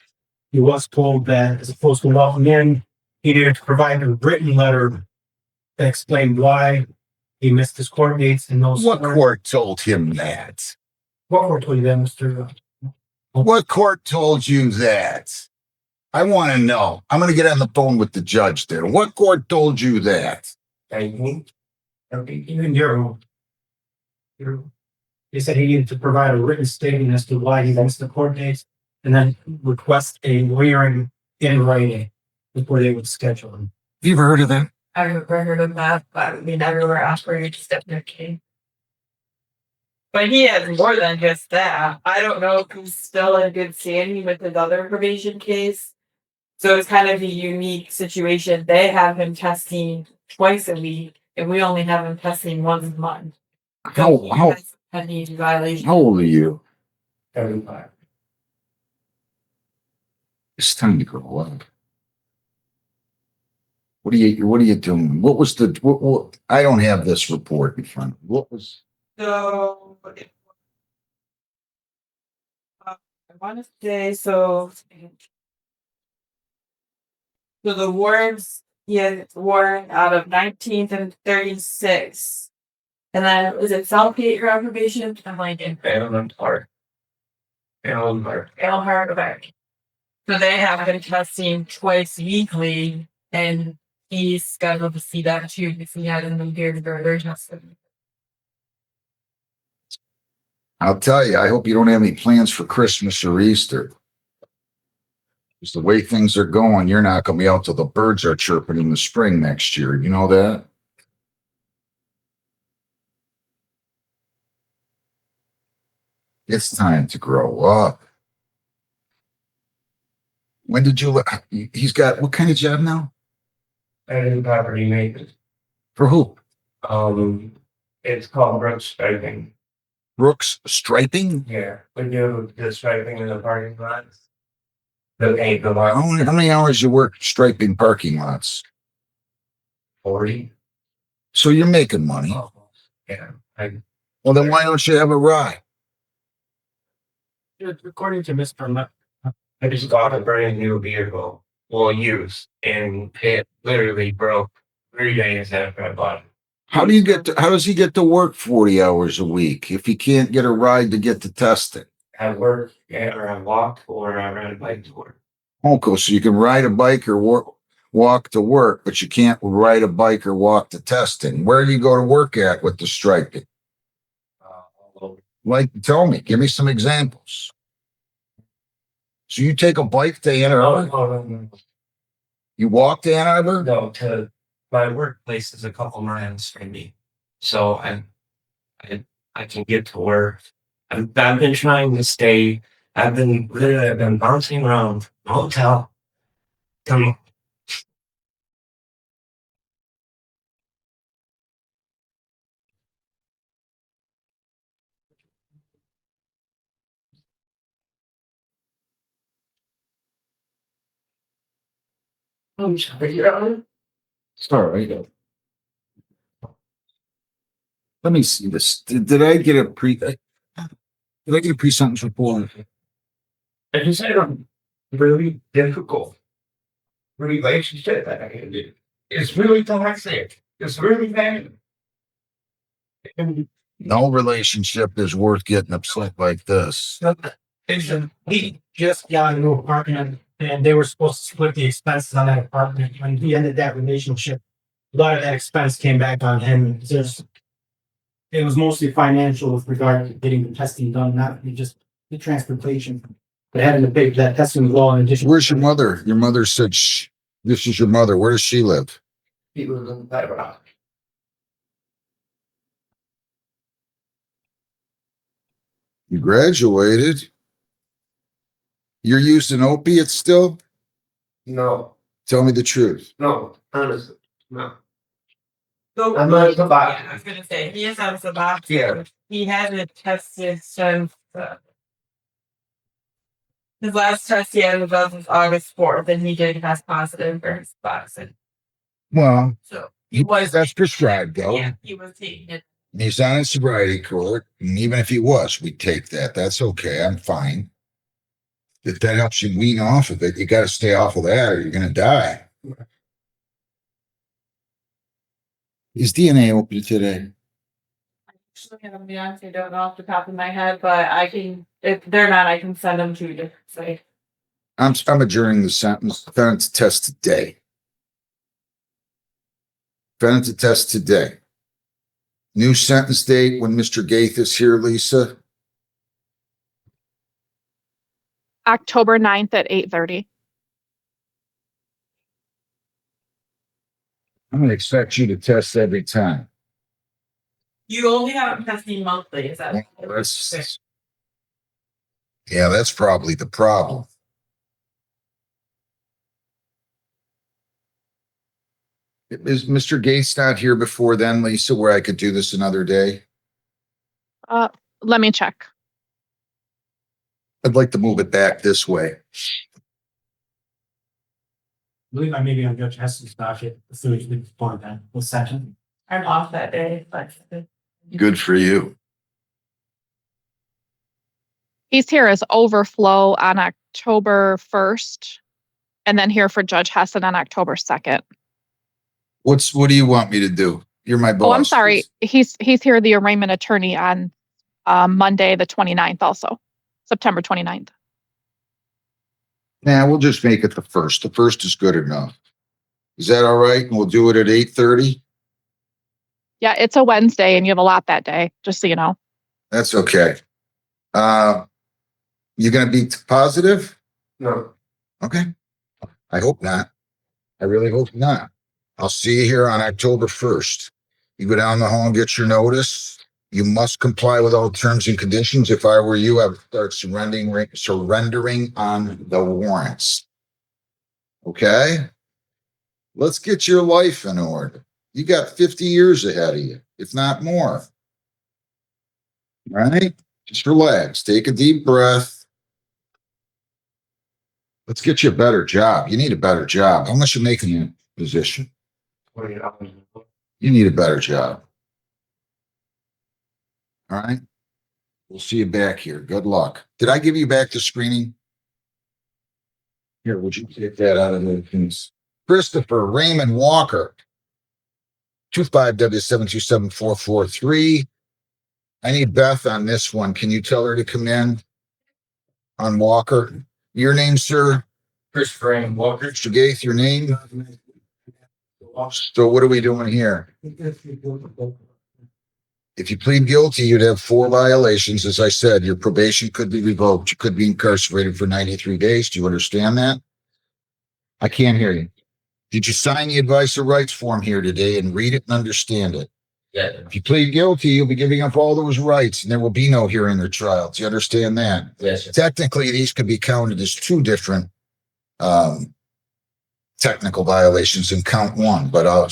He was told that as opposed to welcoming in, he needed to provide a written letter that explained why he missed his court dates and those.
What court told him that?
What court told you that, Mr.
What court told you that? I want to know. I'm going to get on the phone with the judge there. What court told you that?
Even he said he needed to provide a written statement as to why he missed the court dates and then request a hearing in writing before they would schedule him.
Have you ever heard of that?
I've never heard of that, but I mean, everywhere else where you just step their key. But he has more than just that. I don't know if he's still in good standing with his other probation case. So it's kind of a unique situation. They have him testing twice a week, and we only have him testing once a month.
How
Any violation.
old are you?
75.
It's time to grow up. What are you doing? What was what I don't have this report in front of me. What was
So I want to say so. So the warrants, warrant out of 19th and 36, and then is it Southgate your approbation? I'm like in
Elmhart.
Elmhart, okay. So they have been testing twice weekly, and he's scheduled to see that too because he had an impaired burger testing.
I'll tell you, I hope you don't have any plans for Christmas or Easter. Because the way things are going, you're not going to be out till the birds are chirping in the spring next year. You know that? It's time to grow up. When did you, he's got, what kind of job now?
And property maintenance.
For who?
It's called Brooks Spending.
Brooks striping?
Yeah, we do the striping in the parking lots. The paint, the
How
line,
many hours you work striping parking lots?
40.
So you're making money.
Yeah,
Well, then why don't you have a ride?
According to Mr.
I just got a brand new vehicle, well used, and it literally broke 3 days after I bought it.
How does he get to work 40 hours a week if he can't get a ride to get to testing?
I work, or I walk, or I ride a bike to work.
Okay, so you can ride a bike or walk to work, but you can't ride a bike or walk to testing. Where do you go to work at with the striping? Like, tell me, give me some examples. So you take a bike to Ann Arbor?
No,
You walk to Ann Arbor?
no, to my workplace is a couple miles from me, so I can get to work. I've been trying to stay. I've been bouncing around hotel. Come. I'm sorry, Your Honor.
Sorry. Let me see this. Did I get a pre-sentence report?
I just had a really difficult relationship that I ended. It's really toxic. It's really bad. And
No relationship is worth getting upset like this.
He just got a new apartment and they were supposed to split the expenses on that apartment. When he ended that relationship, a lot of that expense came back on him. It was mostly financial with regard to getting the testing done, not just the transportation. But having to pay for that testing as well in addition.
Where's your mother? Your mother said this is your mother. Where does she live?
people in the background.
You graduated. You're using opiates still?
No,
Tell me the truth.
no, honestly, no.
So,
I'm not a
yeah, I was gonna say, he is on Suboxone.
Yeah.
He hasn't tested since, his last test he had was August 4th, and he did test positive for his Suboxone.
Well,
So, he was,
that's prescribed though.
yeah, he was taking it.
He's on a sobriety court, and even if he was, we take that. That's okay. I'm fine. If that helps you wean off of it, you got to stay off of that, or you're going to die. Is DNA open today?
Actually, I'm be honest, I don't know off the top of my head, but I can, if they're not, I can send them to you. Say,
I'm adjourning the sentence. Defendant to test today. Defendant to test today. New sentence date when Mr. Gaith is here, Lisa.
October 9th at 8:30.
I'm going to expect you to test every time.
you only have him testing monthly, is that?
Yeah, that's probably the problem. Is Mr. Gates not here before then, Lisa, where I could do this another day?
Let me check.
I'd like to move it back this way.
I believe I may be on Judge Heston's docket, the Thursday before that, the second.
I'm off that day, but
Good for you.
He's here as overflow on October 1st, and then here for Judge Hessen on October 2nd.
What do you want me to do? You're my boss.
Oh, I'm sorry. He's here, the arraignment attorney, on Monday, the 29th, also September 29th.
Nah, we'll just make it the first. The first is good enough. Is that all right? And we'll do it at 8:30?
Yeah, it's a Wednesday, and you have a lot that day, just so you know.
That's okay. You gonna be positive?
No,
Okay. I hope not. I really hope not. I'll see you here on October 1st. You go down the hall and get your notice. You must comply with all terms and conditions. If I were you, I would start surrendering on the warrants. Okay? Let's get your life in order. You got 50 years ahead of you, if not more. All right? Just relax. Take a deep breath. Let's get you a better job. You need a better job. How much you making in a position? You need a better job. All right? We'll see you back here. Good luck. Did I give you back the screening? Here, would you take that out of the things? Christopher Raymond Walker, 25W727443. I need Beth on this one. Can you tell her to come in on Walker? Your name, sir?
Christopher Raymond Walker.
Mr. Gaith, your name? So what are we doing here? If you plead guilty, you'd have 4 violations. As I said, your probation could be revoked. You could be incarcerated for 93 days. Do you understand that? I can't hear you. Did you sign the advice of rights form here today and read it and understand it?
Yeah.
If you plead guilty, you'll be giving up all those rights and there will be no hearing or trial. Do you understand that?
Yes, sir.
Technically, these could be counted as 2 different technical violations in count 1, but I'll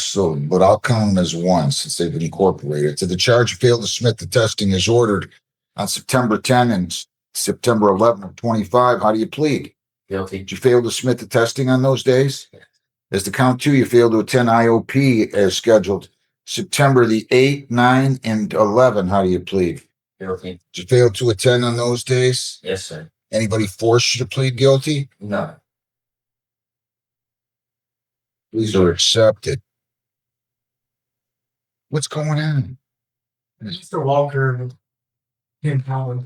count them as 1 since they've been incorporated. To the charge you failed to submit the testing as ordered on September 10 and September 11 of 25. How do you plead?
Guilty.
Did you fail to submit the testing on those days? As to count 2, you failed to attend IOP as scheduled September the 8th, 9, and 11. How do you plead?
Guilty.
Did you fail to attend on those days?
Yes, sir.
Anybody forced you to plead guilty?
No.
These are accepted. What's going on?
Mr. Walker in Howard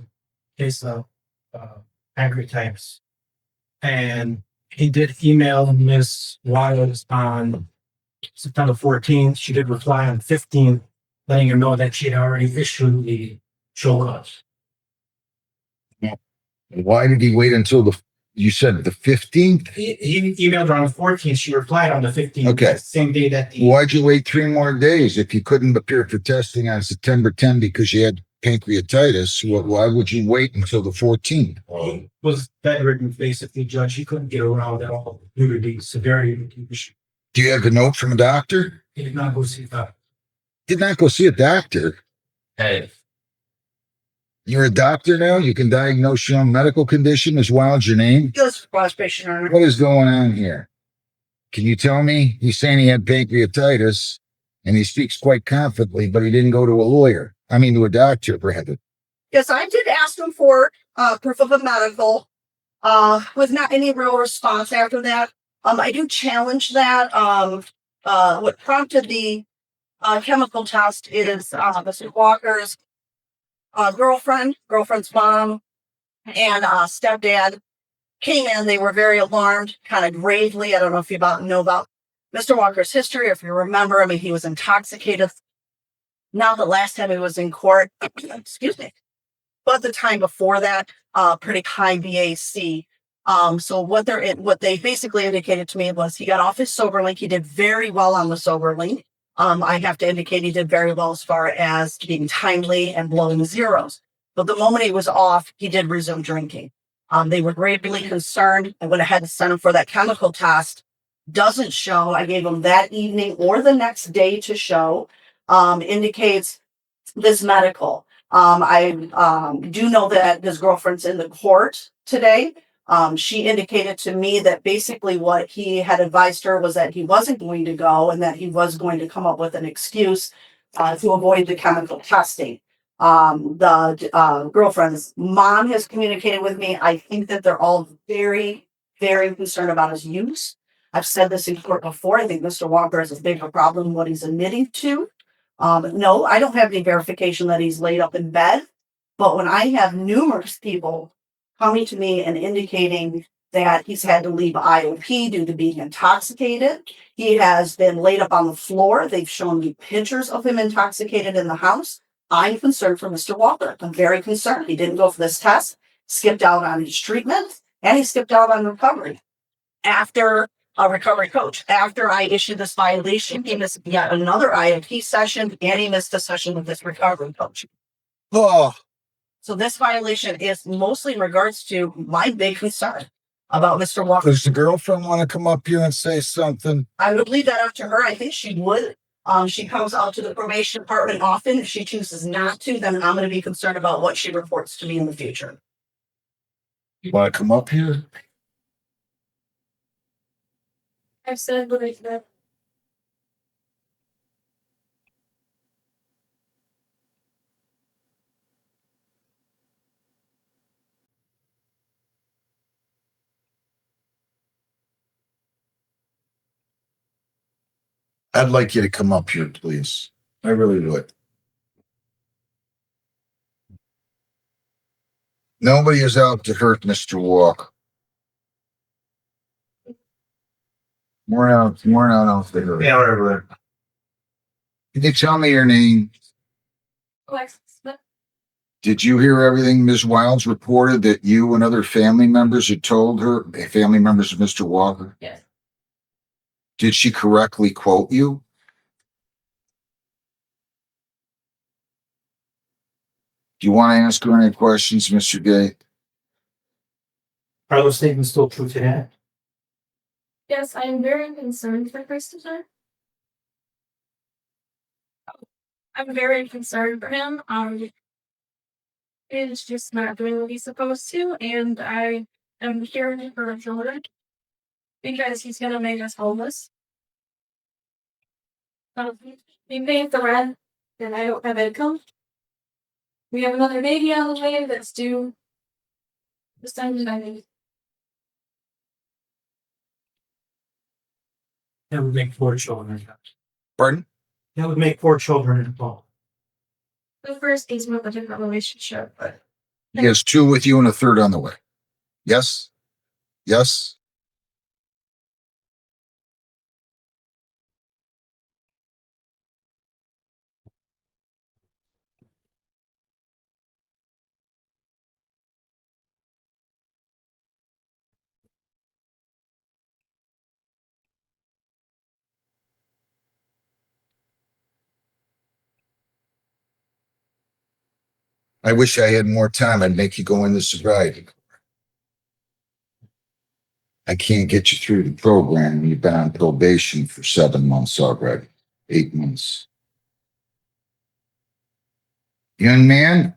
case of angry types. And he did email Miss Wiles on September 14th. She did reply on 15th, letting her know that she had already issued the show cause.
Why did he wait until you said the 15th?
He emailed her on the 14th. She replied on the 15th.
Okay.
Same day that the
Why'd you wait 3 more days if you couldn't appear for testing on September 10 because you had pancreatitis? Why would you wait until the 14th?
he was bedridden, basically, Judge. He couldn't get around at all due to the severity of the condition.
Do you have a note from a doctor?
He did not go see that.
Did not go see a doctor.
Hey,
You're a doctor now. You can diagnose your own medical condition as well as your name.
Just frustration, Your Honor.
What is going on here? Can you tell me? He's saying he had pancreatitis and he speaks quite confidently, but he didn't go to a lawyer. I mean, to a doctor, Brandon.
Yes, I did ask him for proof of a medical, with not any real response after that. I do challenge that. What prompted the chemical test is Mr. Walker's girlfriend's mom, and stepdad came in. They were very alarmed, kind of gravely. I don't know if you know about Mr. Walker's history, if you remember. I mean, he was intoxicated. Not the last time he was in court, excuse me, but the time before that, pretty high BAC. So what they basically indicated to me was he got off his sober link. He did very well on the sober link. I have to indicate he did very well as far as being timely and blowing zeros. But the moment he was off, he did resume drinking. They were gravely concerned. I went ahead and sent him for that chemical test. Doesn't show. I gave him that evening or the next day to show. Indicates this medical. I do know that his girlfriend's in the court today. She indicated to me that basically what he had advised her was that he wasn't going to go and that he was going to come up with an excuse to avoid the chemical testing. The girlfriend's mom has communicated with me. I think that they're all very, very concerned about his use. I've said this in court before. I think Mr. Walker has a bigger problem than what he's admitting to. No, I don't have any verification that he's laid up in bed. But when I have numerous people coming to me and indicating that he's had to leave IOP due to being intoxicated, he has been laid up on the floor. They've shown me pictures of him intoxicated in the house. I'm concerned for Mr. Walker. I'm very concerned. He didn't go for this test, skipped out on his treatment, and he skipped out on recovery. After a recovery coach, after I issued this violation, he missed yet another IOP session, and he missed a session with this recovery coach.
Oh,
So this violation is mostly in regards to my big concern about Mr. Walker.
does the girlfriend want to come up here and say something?
I would leave that up to her. I think she would. She comes out to the probation department often. If she chooses not to, then I'm gonna be concerned about what she reports to me in the future.
You want to come up here?
I've said what I said.
I'd like you to come up here, please. I really would. Nobody is out to hurt Mr. Walker. More out there.
Yeah, whatever.
Can you tell me your name?
Alexis Smith.
Did you hear everything Ms. Wilds reported that you and other family members had told her, family members of Mr. Walker?
Yes.
Did she correctly quote you? Do you want to ask her any questions, Mr. Gay?
Are those statements still true today?
Yes, I am very concerned for Christopher. I'm very concerned for him. He's just not doing what he's supposed to, and I am here for a children because he's gonna make us homeless. We paid the rent, and I don't have income. We have another baby on the way that's due this time tonight.
That would make 4 children.
Pardon?
That would make 4 children involved.
The first is with a different relationship, but
He has 2 with you and a third on the way. Yes? Yes? I wish I had more time. I'd make you go into sobriety. I can't get you through the program. You've been on probation for 7 months already, 8 months. Young man,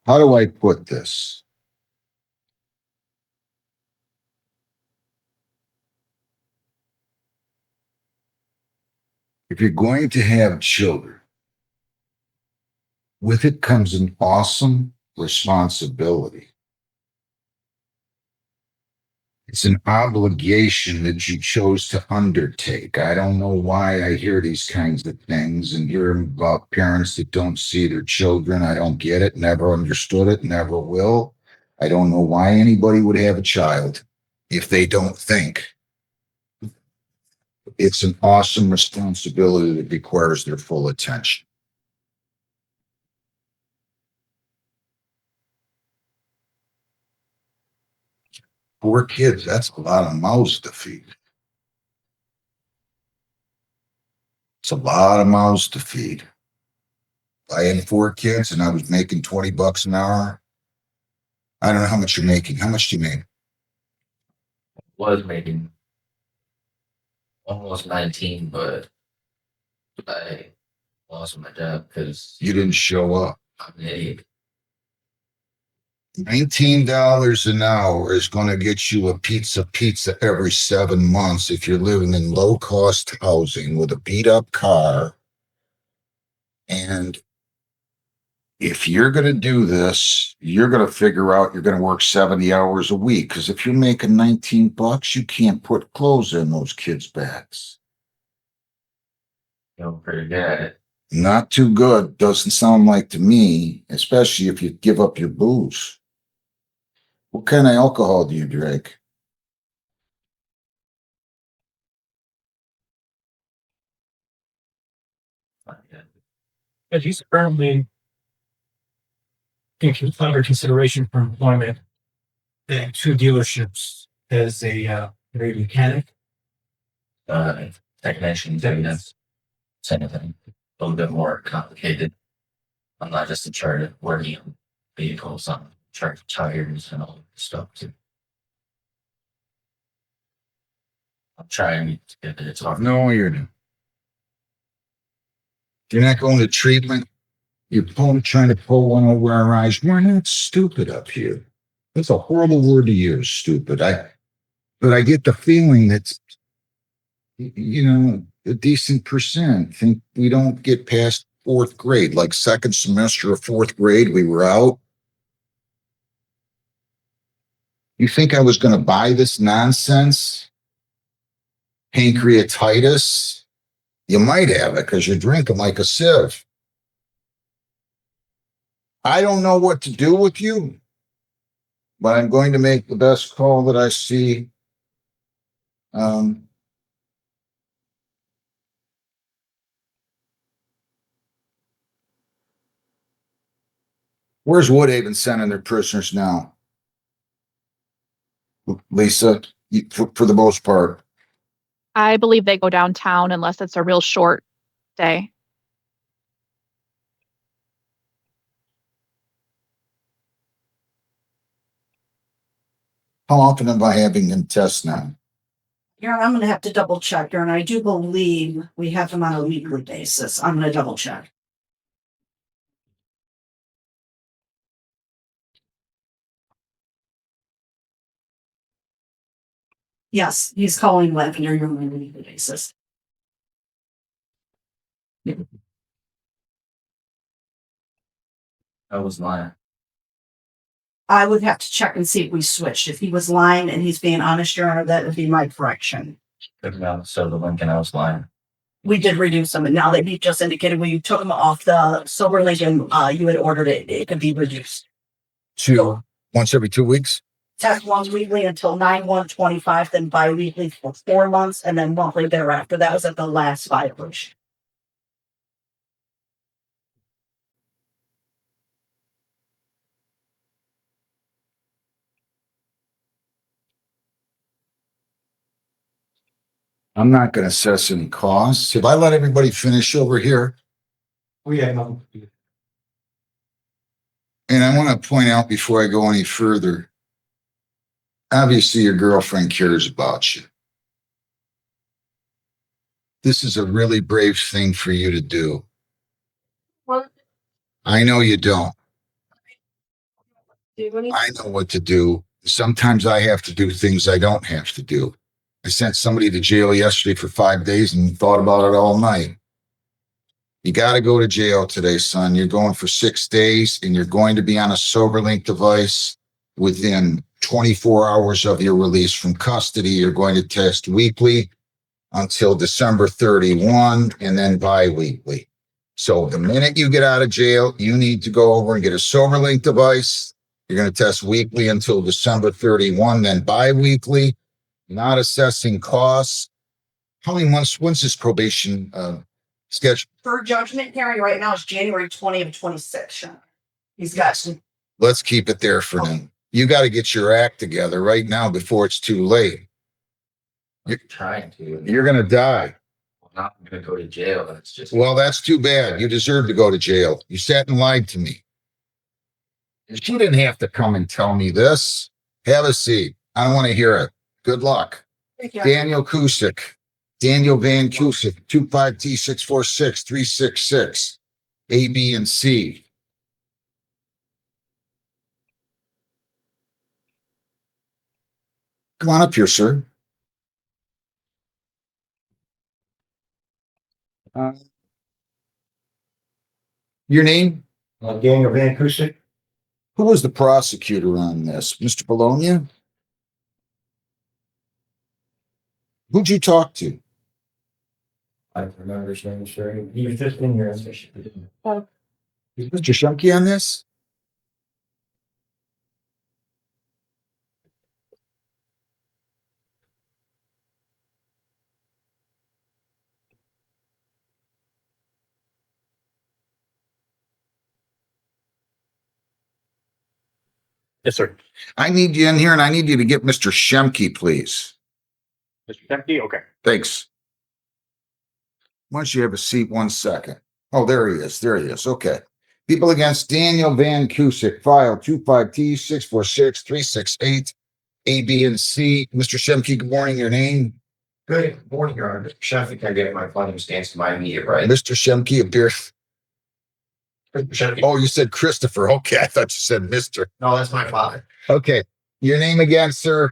how do I put this? If you're going to have children, with it comes an awesome responsibility. It's an obligation that you chose to undertake. I don't know why I hear these kinds of things and hear about parents that don't see their children. I don't get it, never understood it, never will. I don't know why anybody would have a child if they don't think. It's an awesome responsibility that requires their full attention. Four kids, that's a lot of mouths to feed. It's a lot of mouths to feed. If I had 4 kids and I was making $20 an hour, I don't know how much you're making. How much do you make?
Was making almost 19, but I lost my job because
You didn't show up.
I'm an idiot.
$19 an hour is going to get you a pizza every 7 months if you're living in low-cost housing with a beat-up car. And if you're going to do this, you're going to figure out you're going to work 70 hours a week. Because if you're making $19, you can't put clothes in those kids' bags.
You know, pretty good at it.
Not too good. Doesn't sound like to me, especially if you give up your booze. What kind of alcohol do you drink?
Not yet.
But he's currently under consideration for employment at 2 dealerships as a mechanic.
Technician, that's same thing. A little bit more complicated. I'm not just in charge of working on vehicles, I'm in charge of tires and all that stuff too. I'm trying to get it off.
No, you're not. You're not going to treatment. You're trying to pull one over our eyes. We're not stupid up here. That's a horrible word to use, stupid. But I get the feeling that, a decent percent think we don't get past fourth grade, like second semester of fourth grade, we were out. You think I was going to buy this nonsense? Pancreatitis? You might have it because you're drinking like a sieve. I don't know what to do with you, but I'm going to make the best call that I see. Where's Woodhaven sending their prisoners now? Lisa, for the most part.
I believe they go downtown unless it's a real short day.
How often am I having them test now?
I'm gonna have to double check, and I do believe we have them on a weekly basis. I'm gonna double check. Yes, he's calling Lavender on a weekly basis.
I was lying.
I would have to check and see if we switched. If he was lying and he's being honest, Your Honor, that would be my correction.
So the link and I was lying.
We did reduce them, and now that you just indicated when you took them off the sober link and you had ordered it, it could be reduced.
Once every 2 weeks?
Test once weekly until 9/1/25, then bi-weekly for 4 months, and then monthly thereafter. That was at the last violation.
I'm not going to assess any costs. If I let everybody finish over here, and I want to point out before I go any further, obviously your girlfriend cares about you. This is a really brave thing for you to do.
What
I know you don't.
do you
I know what to do. Sometimes I have to do things I don't have to do. I sent somebody to jail yesterday for 5 days and thought about it all night. You got to go to jail today, son. You're going for 6 days and you're going to be on a SoberLink device within 24 hours of your release from custody. You're going to test weekly until December 31 and then bi-weekly. So the minute you get out of jail, you need to go over and get a SoberLink device. You're going to test weekly until December 31, then bi-weekly. Not assessing costs. How many months? When's this probation schedule?
For judgment hearing right now is January 20 of 26. He's got some.
Let's keep it there for now. You got to get your act together right now before it's too late.
I'm trying to.
You're going to die.
I'm not going to go to jail. That's just.
Well, that's too bad. You deserve to go to jail. You sat and lied to me. You didn't have to come and tell me this. Have a seat. I don't want to hear it. Good luck. Daniel Kusick. Daniel Vancusk, 25T646366, A, B, and C. Come on up here, sir. Your name?
Daniel Vancusk.
Who was the prosecutor on this? Mr. Bologna? Who'd you talk to?
I don't remember his name, sir. He was just in here.
Is Mr. Shumke on this?
Yes, sir.
I need you in here and I need you to get Mr. Shemke, please.
Mr. Shemke? Okay.
Thanks. Why don't you have a seat 1 second? Oh, there he is. There he is. Okay. People against Daniel Vancusk, file 25T646368, A, B, and C. Mr. Shemke, good morning. Your name?
Good morning, Your Honor. Mr. Sheffield, can I get my claim stands to my immediate right?
Mr. Shemke appears.
Mr. Sheffield.
Oh, you said Christopher. Okay, I thought you said Mr.
No, that's my father.
Okay. Your name again, sir?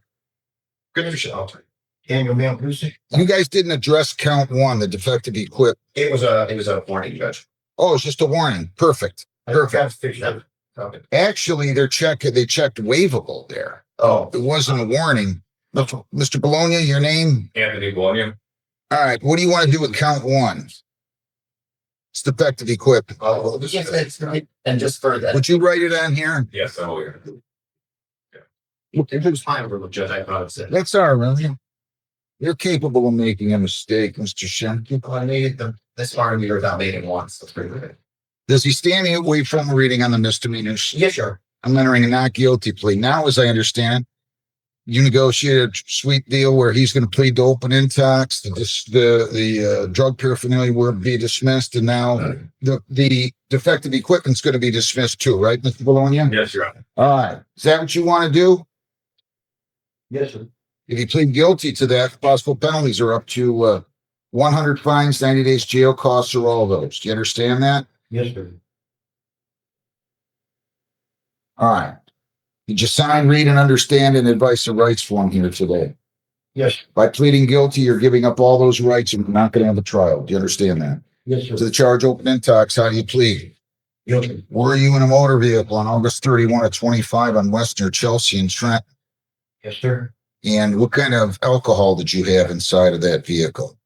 Good Shelter. Daniel Mancusi.
You guys didn't address count one, the defective equip.
It was a warning, Judge.
Oh, it's just a warning. Perfect. Perfect.
Okay.
Actually, they checked waivable there.
Oh,
It wasn't a warning. Mr. Bologna, your name?
Anthony Bologna.
All right. What do you want to do with count one? It's defective equip.
well, yes, that's right. And just for that,
Would you write it on here?
Yes, I'm aware.
it was fine for the judge. I thought it said.
That's all right. You're capable of making a mistake, Mr. Shemke.
I made it this far in the year without making it once. That's pretty good.
Does he stand away from reading on the misdemeanors?
Yes, sure.
I'm entering a not guilty plea. Now, as I understand, you negotiated a sweet deal where he's going to plead to open intox. The drug paraphernalia will be dismissed, and now the defective equipment's going to be dismissed too, right, Mr. Bologna?
Yes, Your Honor.
All right. Is that what you want to do?
Yes, sir.
If you plead guilty to that, possible penalties are up to 100 fines, 90 days jail, costs, or all those. Do you understand that?
Yes, sir.
All right. Did you sign, read, and understand an advice of rights form here today?
Yes.
By pleading guilty, you're giving up all those rights and not going to have a trial. Do you understand that?
Yes,
To the charge open intox, how do you plead?
Guilty.
Were you in a motor vehicle on August 31 at 25 on West near Chelsea and Trent?
Yes, sir.
And what kind of alcohol did you have inside of that vehicle?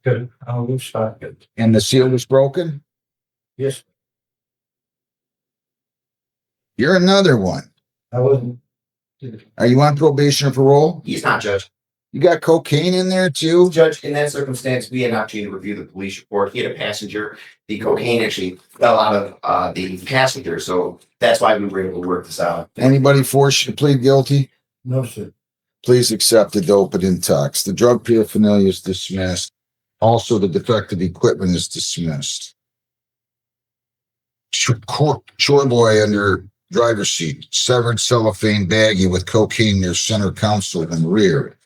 Good. I'll move spot. Good.
And the seal was broken?
Yes,
You're another one.
I wasn't.
Are you on probation or parole?
He's not, Judge.
You got cocaine in there too?
Judge, in that circumstance, we had an opportunity to review the police report. He had a passenger. The cocaine actually fell out of the passenger, so that's why we were able to work this out.
Anybody force you to plead guilty?
No, sir.
Please accept the dope and intox. The drug paraphernalia is dismissed. Also, the defective equipment is dismissed. Short boy under driver's seat. Severed cellophane baggie with cocaine near center console and rear.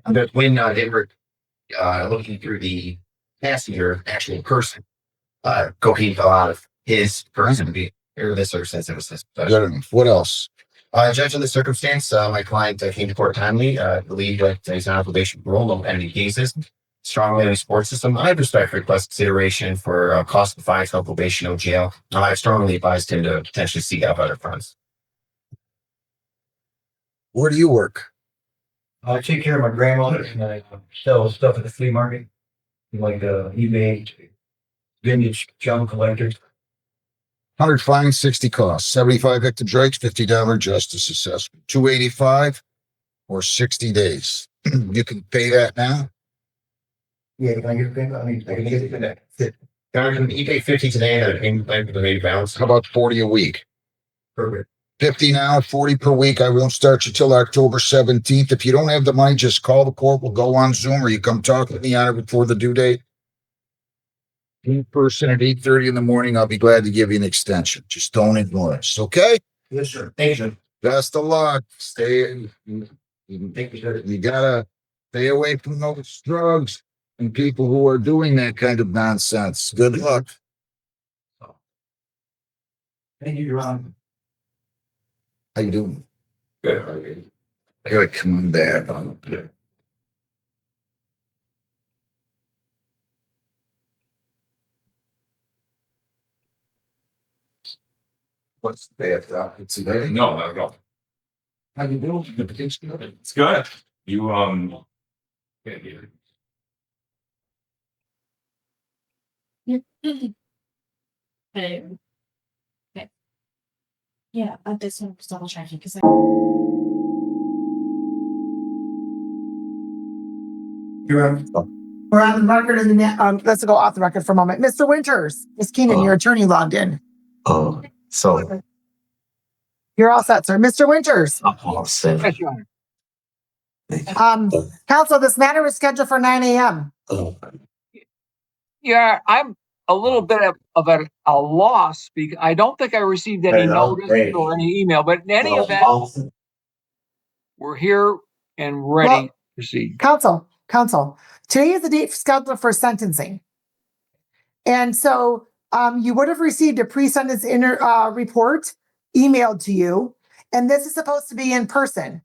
But when they were looking through the passenger, actual person, cocaine fell out of his person. Or this circumstance, it was this.
Good enough. What else?
Judge, in this circumstance, my client came to court timely, believed that he's on probation parole, no pending cases. Strongly in the support system. I respect request consideration for cost of fines, no probation, no jail. I strongly advised him to potentially seek out other funds.
Where do you work?
I take care of my grandmother and I sell stuff at the flea market, like eBay, vintage junk collectors.
100 fines, 60 costs, 75 victim strikes, $50 justice assessment, 285 or 60 days. You can pay that now.
Yeah, can I get a payment? I mean, I can get it today.
You pay 50 today and payment plan for the maybe balance.
How about 40 a week?
Perfect.
50 now, 40 per week. I won't start you till October 17th. If you don't have the money, just call the court. We'll go on Zoom or you come talk with me on it before the due date. In person at 8:30 in the morning. I'll be glad to give you an extension. Just don't ignore us. Okay?
Yes, sir.
Thank you.
Best of luck. Stay.
Thank you, sir.
You gotta stay away from those drugs and people who are doing that kind of nonsense. Good luck.
Thank you, Your Honor.
How you doing?
Good.
I gotta come on back. What's the bad doc? It's today.
No, not at all.
How you doing?
It's good. You yeah,
Okay. Yeah, I did some double checking because
We're on the record and let's go off the record for a moment. Mr. Winters, Ms. Keenan, your attorney logged in.
So
You're all set, sir. Mr. Winters,
I'm all set.
counsel, this matter is scheduled for 9 a.m.
Yeah, I'm a little bit of a loss because I don't think I received any notice or any email, but in any event, We're here and ready
Well,
to proceed.
Counsel, today is the date scheduled for sentencing. And so you would have received a pre-sentence report emailed to you, and this is supposed to be in person.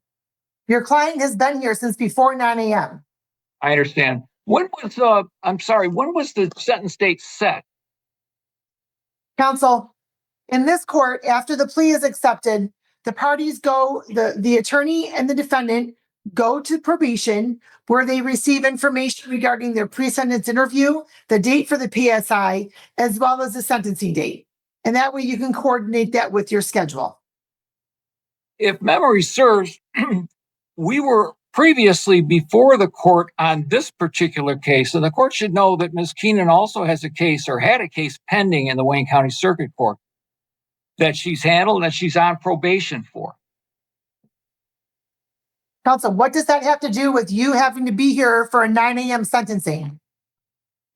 Your client has been here since before 9 a.m.
I understand. When was the sentence date set?
Counsel, in this court, after the plea is accepted, the parties go, the attorney and the defendant go to probation, where they receive information regarding their pre-sentence interview, the date for the PSI, as well as the sentencing date. And that way you can coordinate that with your schedule.
If memory serves, we were previously before the court on this particular case, and the court should know that Ms. Keenan also has a case or had a case pending in the Wayne County Circuit Court that she's handled and that she's on probation for.
Counsel, what does that have to do with you having to be here for a 9 a.m. sentencing?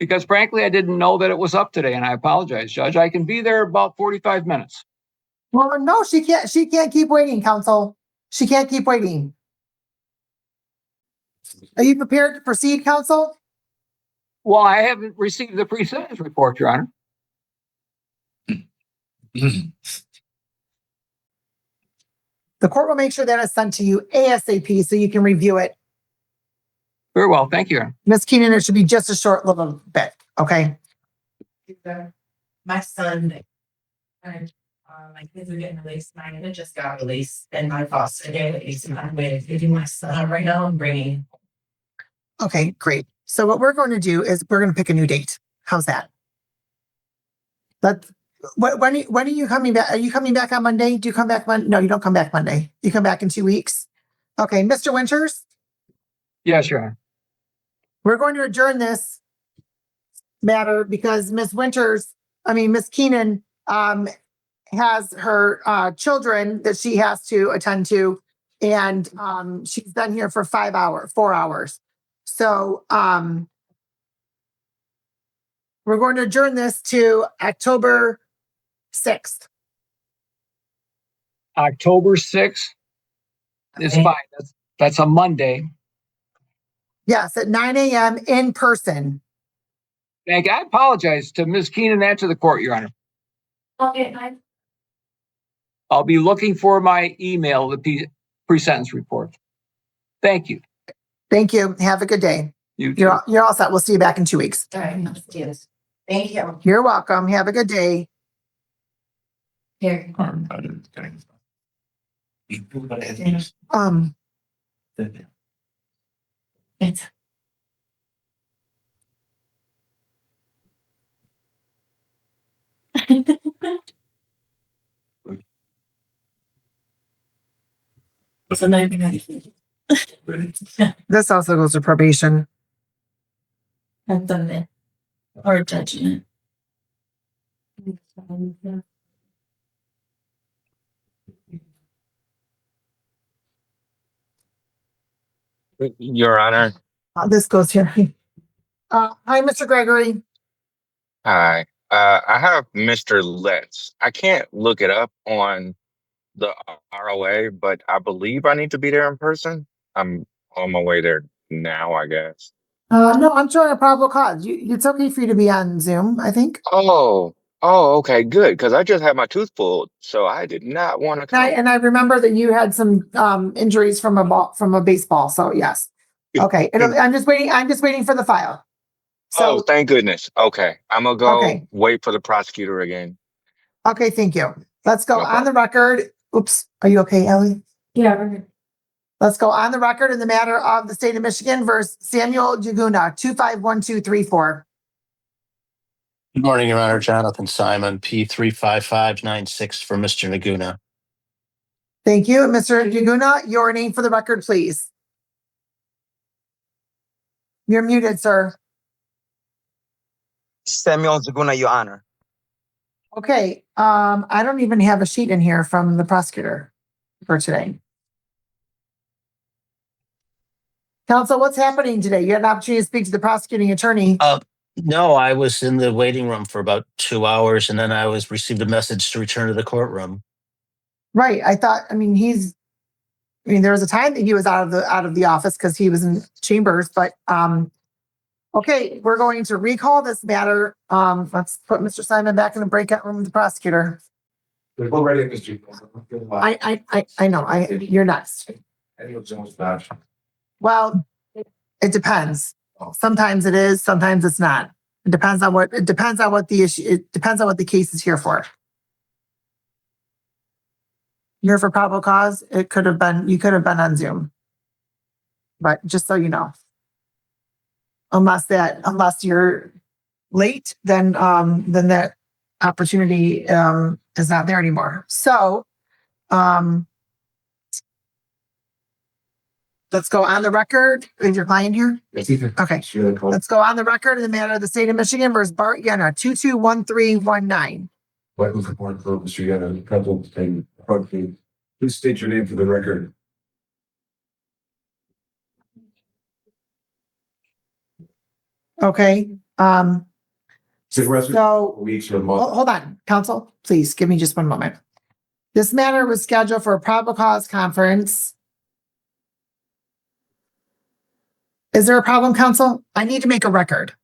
Because frankly, I didn't know that it was up today, and I apologize, Judge. I can be there about 45 minutes.
Well, no, she can't keep waiting, counsel. She can't keep waiting. Are you prepared to proceed, counsel?
Well, I haven't received the pre-sentence report, Your Honor.
The court will make sure that is sent to you ASAP so you can review it.
Very well, thank you.
Ms. Keenan, it should be just a short little bit, okay?
My son, and my kids are getting released. Mine just got released, and my foster care is on way to getting my son right now. I'm bringing.
Okay, great. So what we're going to do is we're going to pick a new date. How's that? When are you coming back? Are you coming back on Monday? Do you come back Monday? No, you don't come back Monday. You come back in 2 weeks. Okay, Mr. Winters?
Yes, Your Honor.
We're going to adjourn this matter because Ms. Keenan has her children that she has to attend to, and she's been here for 4 hours. So we're going to adjourn this to October 6th.
October 6th is fine. That's a Monday.
Yes, at 9 a.m. in person.
Thank you. I apologize to Ms. Keenan and to the court, Your Honor.
Okay,
I'll be looking for my email, the pre-sentence report. Thank you.
Thank you. Have a good day. You're all set. We'll see you back in 2 weeks.
all right. Yes. Thank you.
You're welcome. Have a good day.
Here. It's it's a nightmare.
This also goes to probation.
I've done it. Or judgment.
Your Honor.
This goes here. Hi, Mr. Gregory.
Hi. I have Mr. Letts. I can't look it up on the ROA, but I believe I need to be there in person. I'm on my way there now, I guess.
No, I'm showing a probable cause. It's okay for you to be on Zoom, I think.
Oh, okay, good. Because I just had my tooth pulled, so I did not want to come.
And I remember that you had some injuries from a baseball. So yes. Okay. I'm just waiting for the file. So
thank goodness. Okay. I'm gonna go wait for the prosecutor again.
Okay, thank you. Let's go
No
on the record. Oops. Are you okay, Ellie?
Yeah, we're good.
Let's go on the record in the matter of the state of Michigan versus Samuel Dagunda, 251234.
Good morning, Your Honor. Jonathan Simon, P35596 for Mr. Dagunda.
Thank you. Mr. Dagunda, your name for the record, please. You're muted, sir.
Samuel Dagunda, Your Honor.
Okay. I don't even have a sheet in here from the prosecutor for today. Counsel, what's happening today? You had an opportunity to speak to the prosecuting attorney.
No, I was in the waiting room for about 2 hours, and then I received a message to return to the courtroom.
Right. I thought, he's I mean, there was a time that he was out of the office because he was in chambers, but, okay, we're going to recall this matter. Let's put Mr. Simon back in the breakout room with the prosecutor.
Go right in, Mr.
I know, you're next. Well, it depends. Sometimes it is, sometimes it's not. It depends on what the issue, it depends on what the case is here for. Here for probable cause, you could have been on Zoom. But just so you know. Unless you're late, then that opportunity is not there anymore. So let's go on the record. Is your client here? Okay. Let's go on the record in the matter of the state of Michigan versus Bart Yenna, 221319.
What was the point for Mr. Yenna, present and appropriate? Please state your name for the record.
Okay. So
weeks or months.
hold on, counsel, please give me just one moment. This matter was scheduled for a probable cause conference. Is there a problem, counsel? I need to make a record.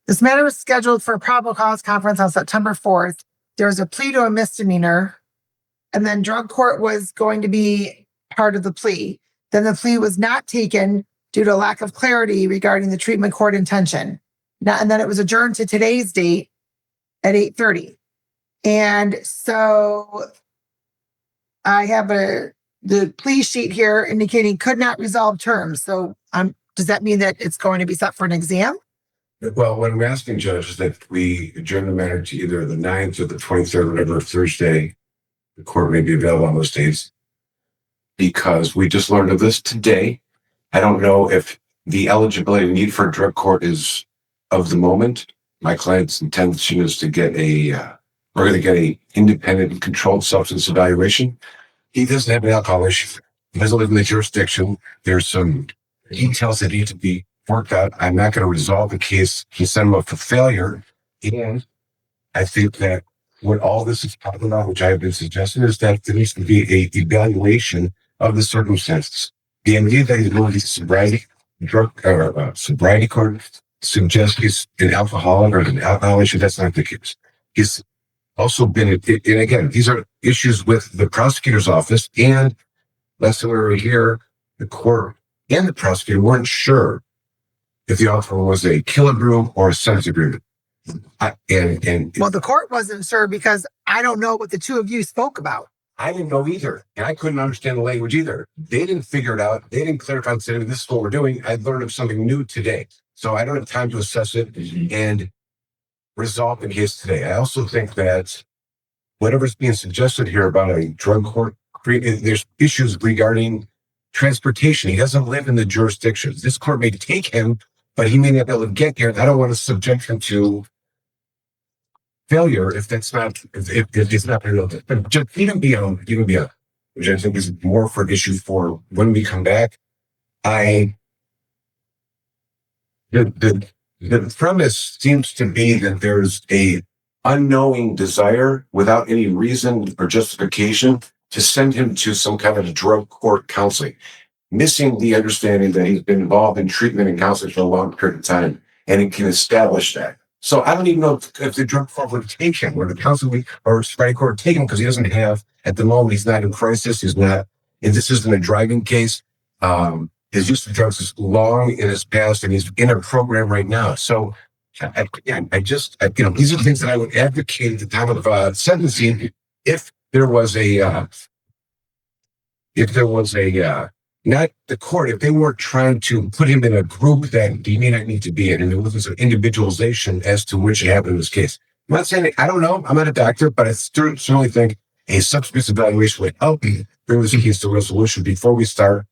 This matter was scheduled for a probable cause conference on September 4th. There was a plea to a misdemeanor, and then drug court was going to be part of the plea. Then the plea was not taken due to lack of clarity regarding the treatment court intention. And then it was adjourned to today's date at 8:30. And so I have the plea sheet here indicating could not resolve terms. So does that mean that it's going to be set for an exam?
Well, what I'm asking, Judge, is that we adjourn the matter to either the 9th or the 23rd, whatever Thursday the court may be available on those days. Because we just learned of this today. I don't know if the eligibility need for drug court is of the moment. My client's intention is to get we're going to get a independent and controlled substance evaluation. He doesn't have an alcohol issue. He doesn't live in the jurisdiction. There's some details that need to be worked out. I'm not going to resolve the case and send him up for failure. And I think that what all this is talking about, which I have been suggesting, is that there needs to be a evaluation of the circumstances. The idea that he's going to sobriety court suggests he's an alcoholic or an alcohol issue. That's not the case. He's also been, and again, these are issues with the prosecutor's office, and last time we were here, the court and the prosecutor weren't sure if the offer was a kilogram or a sentence agreement.
Well, the court wasn't sure because I don't know what the two of you spoke about.
I didn't know either, and I couldn't understand the language either. They didn't figure it out. They didn't clarify and say, this is what we're doing. I learned of something new today. So I don't have time to assess it and resolve the case today. I also think that whatever's being suggested here about a drug court, there's issues regarding transportation. He doesn't live in the jurisdiction. This court may take him, but he may not be able to get here. I don't want to subject him to failure if it's not real. Just even beyond, which I think is more for an issue for when we come back. The premise seems to be that there's a unknowing desire without any reason or justification to send him to some kind of drug court counseling, missing the understanding that he's been involved in treatment and counseling for a long period of time, and it can establish that. So I don't even know if the drug court would take him, or the counseling or sobriety court would take him, because he doesn't have, at the moment, he's not in crisis. He's not, and this isn't a driving case. His use of drugs is long in his past, and he's in a program right now. So these are the things that I would advocate at the time of sentencing. If there was not the court, if they weren't trying to put him in a group that he may not need to be in, and there was an individualization as to which happened in this case. I'm not saying, I don't know, I'm not a doctor, but I certainly think a substance evaluation would help me bring this case to resolution before we start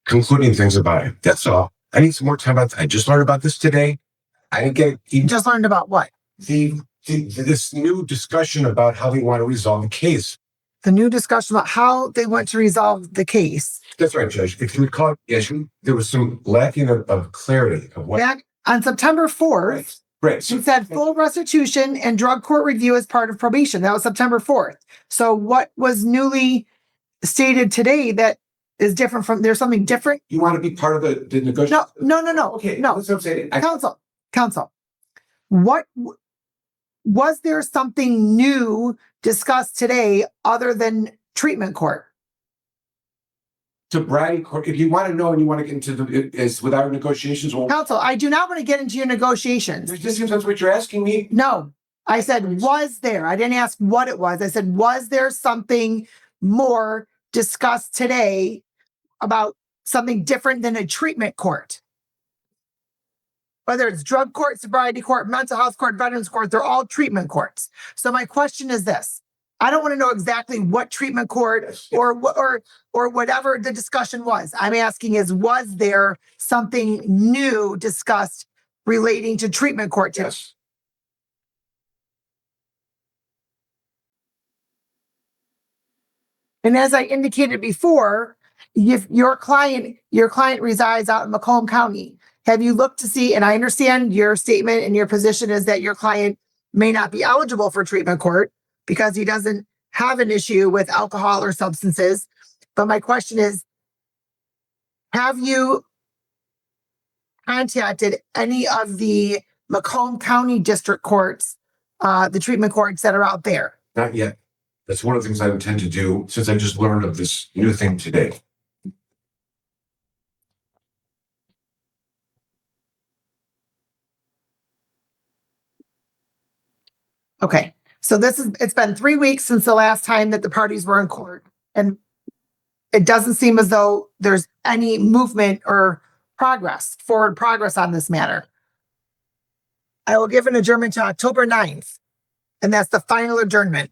concluding things about it. That's all. I need some more time about I just learned about this today. I didn't get
You just learned about what?
This new discussion about how they want to resolve the case.
The new discussion about how they want to resolve the case.
That's right, Judge. If you recall, yes, there was some lacking of clarity of what.
Back on September 4th,
Right.
She said full restitution and drug court review as part of probation. That was September 4th. So what was newly stated today that is different from, there's something different?
You want to be part of the negotiation?
No.
Okay,
No.
that's what I'm saying.
Counsel, what was there something new discussed today other than treatment court?
To Brian, if you want to know and you want to get into is without negotiations. Well,
Counsel, I do not want to get into your negotiations.
it just seems that's what you're asking me.
No, I said, was there? I didn't ask what it was. I said, was there something more discussed today about something different than a treatment court? Whether it's drug court, sobriety court, mental health court, veterans court, they're all treatment courts. So my question is this. I don't want to know exactly what treatment court or whatever the discussion was. I'm asking is, was there something new discussed relating to treatment court today?
Yes.
And as I indicated before, if your client resides out in Macomb County, have you looked to see, and I understand your statement and your position is that your client may not be eligible for treatment court because he doesn't have an issue with alcohol or substances. But my question is, have you contacted any of the Macomb County district courts, the treatment courts that are out there?
Not yet. That's one of the things I intend to do since I just learned of this new thing today.
Okay. So it's been 3 weeks since the last time that the parties were in court. And it doesn't seem as though there's any movement or forward progress on this matter. I will give an adjournment to October 9th. And that's the final adjournment.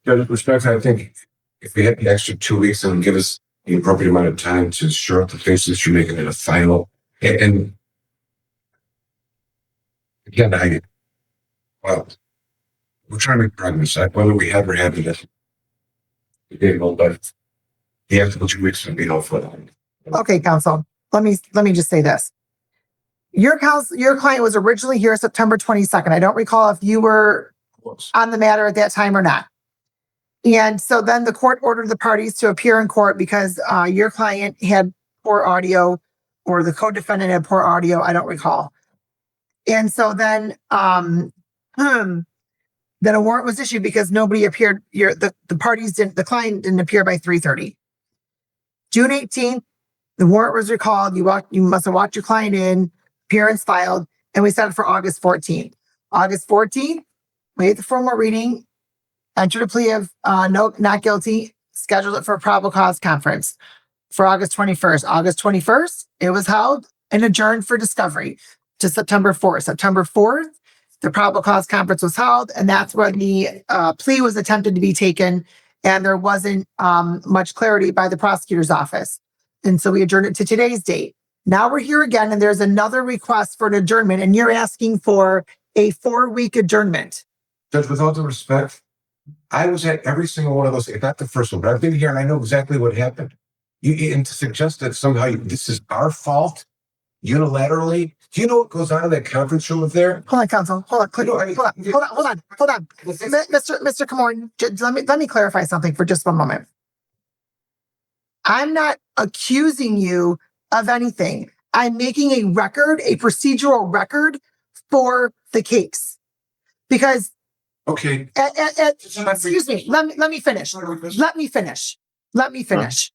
Judge, respectfully, I think if we had the extra 2 weeks, it would give us the appropriate amount of time to shore up the faces you're making it a final. And again, well, we're trying to make progress. Whether we have or haven't, but the extra 2 weeks would be helpful.
Okay, counsel. Let me just say this. Your client was originally here September 22nd. I don't recall if you were on the matter at that time or not. And so then the court ordered the parties to appear in court because your client had poor audio or the co-defendant had poor audio. I don't recall. And so then a warrant was issued because nobody appeared. The client didn't appear by 3:30. June 18th, the warrant was recalled. You must have walked your client in, appearance filed, and we set it for August 14th. August 14th, we had the formal reading, entered a plea of not guilty, scheduled it for a probable cause conference for August 21st. August 21st, it was held and adjourned for discovery to September 4th. September 4th, the probable cause conference was held, and that's when the plea was attempted to be taken, and there wasn't much clarity by the prosecutor's office. And so we adjourned it to today's date. Now we're here again, and there's another request for an adjournment, and you're asking for a 4-week adjournment.
Judge, with all due respect, I was at every single one of those, not the first one, but I've been here and I know exactly what happened. And to suggest that somehow this is our fault unilaterally, do you know what goes on in that conference room up there?
Hold on, counsel. Hold on. Hold on. Mr. Camorn, let me clarify something for just one moment. I'm not accusing you of anything. I'm making a record, a procedural record for the case. Because
okay.
Excuse me. Let me finish. Let me finish.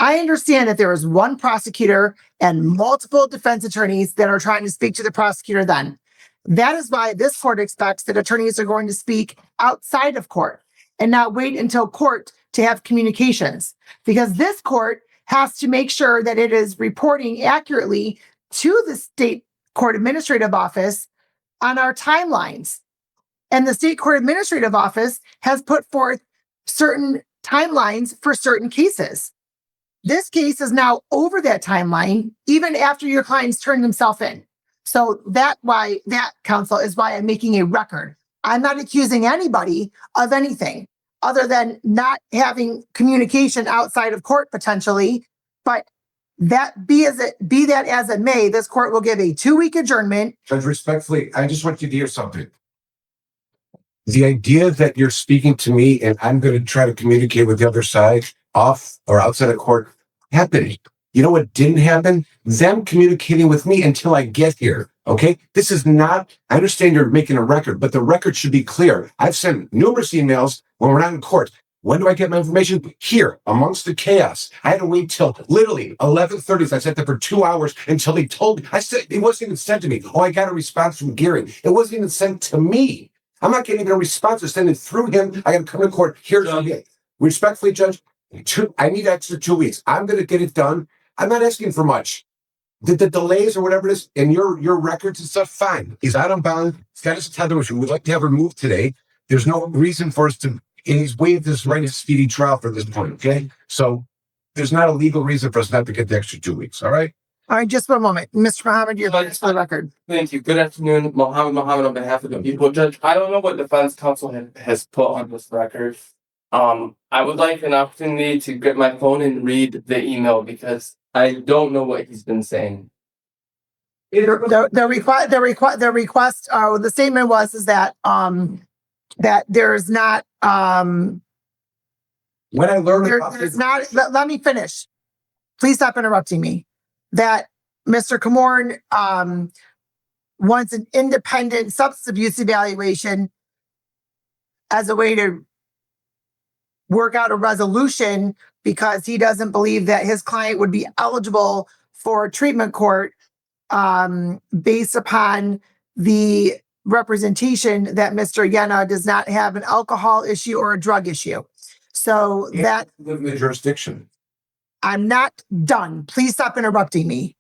I understand that there is one prosecutor and multiple defense attorneys that are trying to speak to the prosecutor then. That is why this court expects that attorneys are going to speak outside of court and not wait until court to have communications. Because this court has to make sure that it is reporting accurately to the state court administrative office on our timelines. And the state court administrative office has put forth certain timelines for certain cases. This case is now over that timeline, even after your client's turned himself in. So that counsel is why I'm making a record. I'm not accusing anybody of anything other than not having communication outside of court potentially. But That be that as it may, this court will give a 2-week adjournment.
Judge, respectfully, I just want you to hear something. The idea that you're speaking to me and I'm going to try to communicate with the other side off or outside of court happened. You know what didn't happen? Them communicating with me until I get here. Okay. This is not, I understand you're making a record, but the record should be clear. I've sent numerous emails when we're not in court. When do I get my information? Here, amongst the chaos. I had to wait till literally 11:30. I sat there for 2 hours until they told me. I said, it wasn't even sent to me. Oh, I got a response from Gearing. It wasn't even sent to me. I'm not getting even a response. It's sending through him. I got to come to court. Here's the respectfully, Judge. I need extra 2 weeks. I'm going to get it done. I'm not asking for much. The delays or whatever it is, and your records and stuff, fine. He's out on bond. He's got his tether, which we would like to have removed today. There's no reason for us to, and he's waived his right to speedy trial for this point, okay? So there's not a legal reason for us not to get the extra 2 weeks, all right?
All right, just 1 moment. Mr. Mohammed, your vote for the record.
Thank you. Good afternoon, Mohammed on behalf of the people. Judge, I don't know what defense counsel has put on this record. I would like an opportunity to get my phone and read the email because I don't know what he's been saying.
The request, the statement is that that there's not
when I learned
there's not. Let me finish. Please stop interrupting me. That Mr. Comorn wants an independent substance abuse evaluation as a way to work out a resolution because he doesn't believe that his client would be eligible for treatment court based upon the representation that Mr. Yenna does not have an alcohol issue or a drug issue. So that
live in the jurisdiction.
I'm not done. Please stop interrupting me.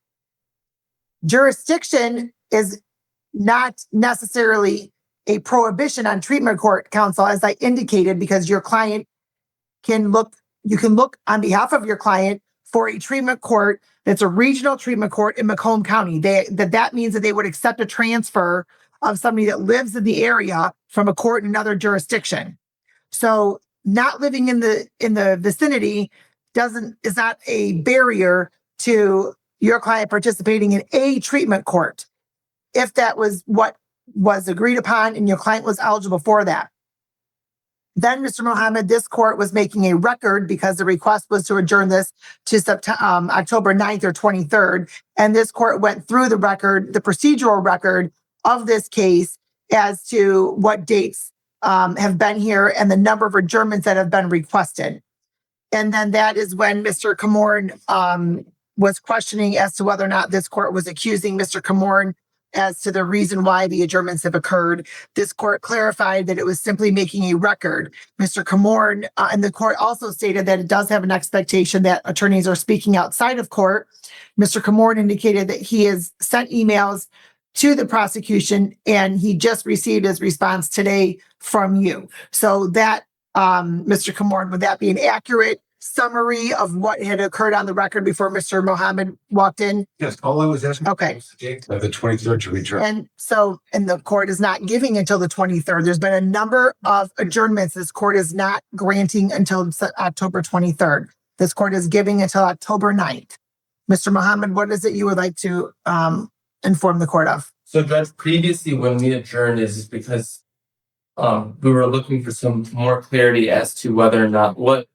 Jurisdiction is not necessarily a prohibition on treatment court, counsel, as I indicated, because your client you can look on behalf of your client for a treatment court that's a regional treatment court in Macomb County. That means that they would accept a transfer of somebody that lives in the area from a court in another jurisdiction. So not living in the vicinity is not a barrier to your client participating in a treatment court if that was what was agreed upon and your client was eligible for that. Then, Mr. Mohammed, this court was making a record because the request was to adjourn this to October 9th or 23rd. And this court went through the record, the procedural record of this case as to what dates have been here and the number of adjournments that have been requested. And then that is when Mr. Comorn was questioning as to whether or not this court was accusing Mr. Comorn as to the reason why the adjournments have occurred. This court clarified that it was simply making a record. Mr. Comorn, and the court also stated that it does have an expectation that attorneys are speaking outside of court. Mr. Comorn indicated that he has sent emails to the prosecution and he just received his response today from you. So that, Mr. Comorn, would that be an accurate summary of what had occurred on the record before Mr. Mohammed walked in?
Yes, all I was asking.
Okay.
The 23rd to return.
And the court is not giving until the 23rd. There's been a number of adjournments. This court is not granting until October 23rd. This court is giving until October 9th. Mr. Mohammed, what is it you would like to inform the court of?
So, Judge, previously when we adjourned is because we were looking for some more clarity as to whether or not what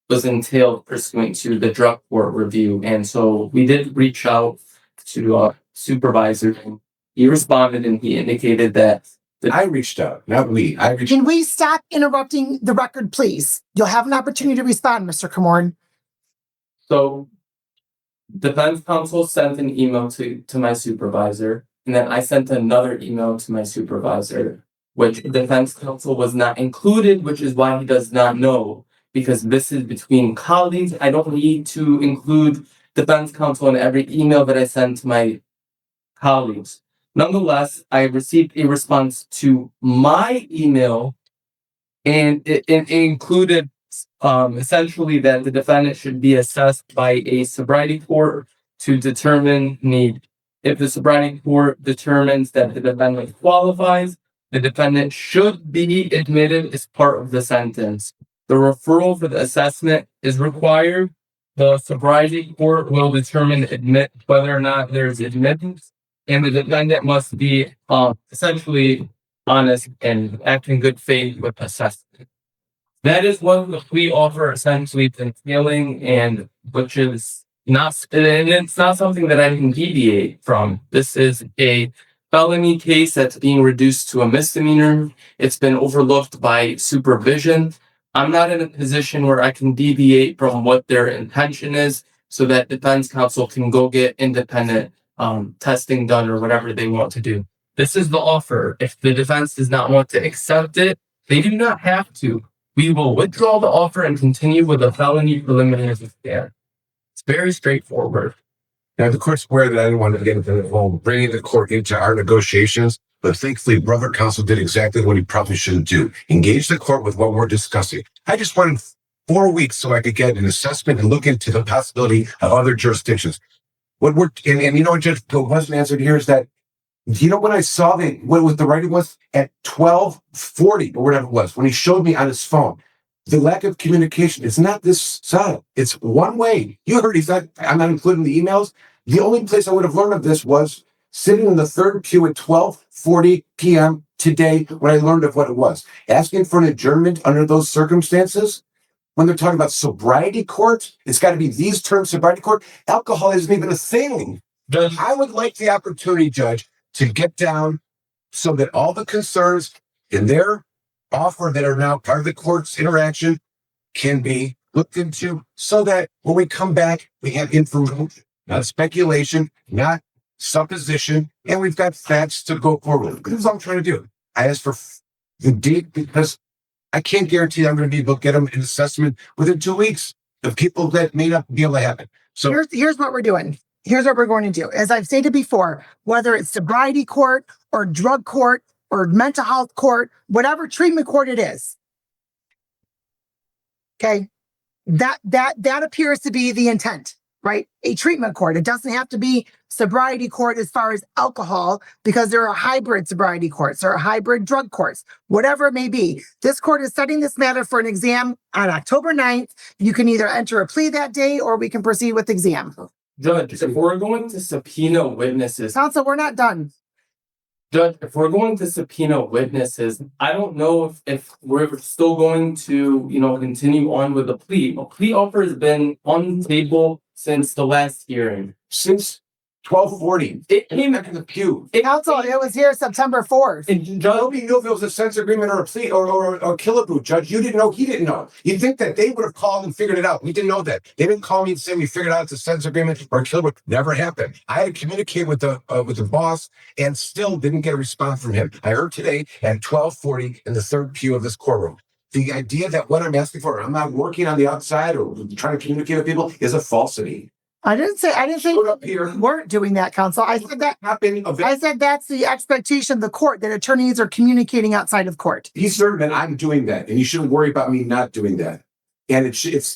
was entailed pursuant to the drug court review. And so we did reach out to a supervisor and he responded and he indicated that
I reached out, not we.
Can we stop interrupting the record, please? You'll have an opportunity to respond, Mr. Comorn.
So defense counsel sent an email to my supervisor, and then I sent another email to my supervisor, which defense counsel was not included, which is why he does not know. Because this is between colleagues, I don't need to include defense counsel in every email that I send to my colleagues. Nonetheless, I received a response to my email, and it included essentially that the defendant should be assessed by a sobriety court to determine need. If the sobriety court determines that the defendant qualifies, the defendant should be admitted as part of the sentence. The referral for the assessment is required, The sobriety court will determine whether or not there's admittance, and the defendant must be essentially honest and act in good faith with assessment. That is what the plea offer essentially is entailing, and which is not, and it's not something that I can deviate from. This is a felony case that's being reduced to a misdemeanor. It's been overlooked by supervision. I'm not in a position where I can deviate from what their intention is so that defense counsel can go get independent testing done or whatever they want to do. This is the offer. If the defense does not want to accept it, they do not have to. We will withdraw the offer and continue with a felony preliminary stand. It's very straightforward.
Now, the court's aware that I didn't want to get into the whole bringing the court into our negotiations, but thankfully, brother counsel did exactly what he probably shouldn't do. Engage the court with what we're discussing. I just wanted 4 weeks so I could get an assessment and look into the possibility of other jurisdictions. What you know, Judge, what wasn't answered here is that, you know, when I saw what the writing was at 12:40 or whatever it was, when he showed me on his phone, the lack of communication is not this subtle. It's one way. You heard I'm not including the emails. The only place I would have learned of this was sitting in the third pew at 12:40 p.m. today when I learned of what it was. Asking for an adjournment under those circumstances, when they're talking about sobriety court, it's got to be these terms, sobriety court. Alcohol isn't even a thing. I would like the opportunity, Judge, to get down so that all the concerns in their offer that are now part of the court's interaction can be looked into so that when we come back, we have information, not speculation, not supposition, and we've got facts to go forward. This is all I'm trying to do. I asked for the date because I can't guarantee I'm going to be able to get them an assessment within 2 weeks of people that may not be able to have it. So
here's what we're doing. Here's what we're going to do. As I've stated before, whether it's sobriety court or drug court or mental health court, whatever treatment court it is. Okay. That appears to be the intent, right? A treatment court. It doesn't have to be sobriety court as far as alcohol, because there are hybrid sobriety courts or hybrid drug courts, whatever it may be. This court is setting this matter for an exam on October 9th. You can either enter a plea that day or we can proceed with the exam.
Judge, if we're going to subpoena witnesses.
Counsel, we're not done.
Judge, if we're going to subpoena witnesses, I don't know if we're still going to, continue on with the plea. A plea offer has been on the table since the last hearing.
Since 12:40,
it came
back in the pew.
Counsel, it was here September 4th.
Nobody knew if it was a sense agreement or a plea or a killaboo, Judge. You didn't know, he didn't know. You'd think that they would have called and figured it out. We didn't know that. They didn't call me and say we figured out it's a sense agreement or a killaboo. Never happened. I had communicated with the boss and still didn't get a response from him. I heard today at 12:40 in the third pew of this courtroom. The idea that what I'm asking for, I'm not working on the outside or trying to communicate with people, is a falsity.
I didn't say
up here.
Weren't doing that, counsel. I said that's the expectation of the court, that attorneys are communicating outside of court.
He's certain that I'm doing that, and you shouldn't worry about me not doing that. And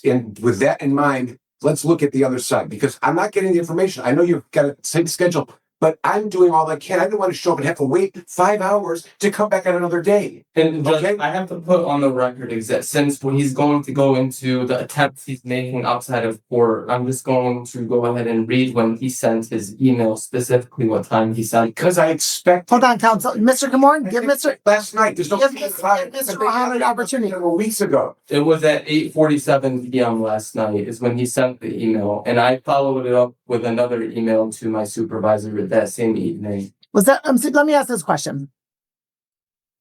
and with that in mind, let's look at the other side, because I'm not getting the information. I know you've got a tight schedule, but I'm doing all I can. I didn't want to show up and have to wait 5 hours to come back on another day.
And Judge, I have to put on the record that since when he's going to go into the attempts he's making outside of court, I'm just going to go ahead and read when he sent his email, specifically what time he sent.
Because I expect.
Hold on, counsel. Mr. Kamorn, give Mr.
Last night, there's no.
Give Mr. Muhammad opportunity.
Several weeks ago.
It was at 8:47 p.m. last night is when he sent the email, and I followed it up with another email to my supervisor that same evening.
Was that? Let me ask this question.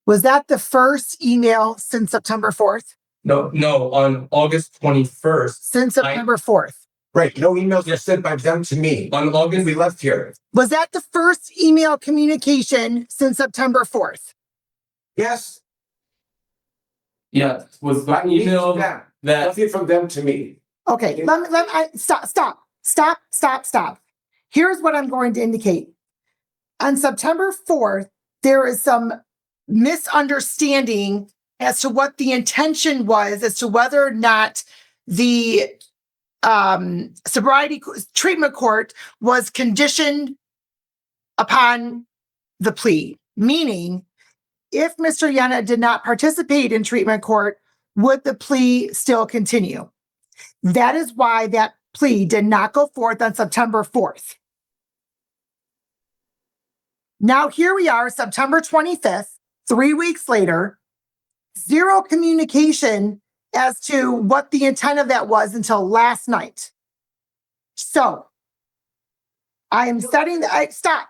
Was that the first email since September 4th?
No, on August 21st.
Since September 4th.
Right. No emails were sent by them to me.
On August,
we left here.
Was that the first email communication since September 4th?
Yes.
Yeah. Was the email
that
nothing
from them to me?
Okay. Stop. Here's what I'm going to indicate. On September 4th, there is some misunderstanding as to what the intention was, as to whether or not the sobriety treatment court was conditioned upon the plea. Meaning, if Mr. Yenna did not participate in treatment court, would the plea still continue? That is why that plea did not go forth on September 4th. Now here we are, September 25th, 3 weeks later, zero communication as to what the intent of that was until last night. So I am setting, stop.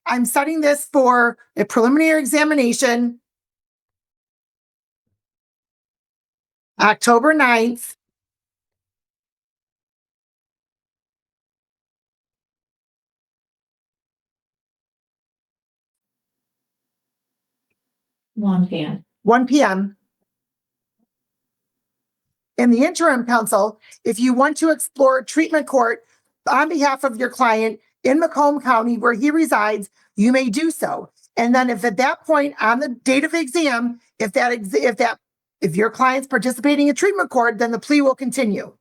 I'm setting this for a preliminary examination, October 9th.
One PM.
1 p.m. In the interim, counsel, if you want to explore treatment court on behalf of your client in Macomb County where he resides, you may do so. And then if at that point on the date of exam, if your client's participating in treatment court, then the plea will continue.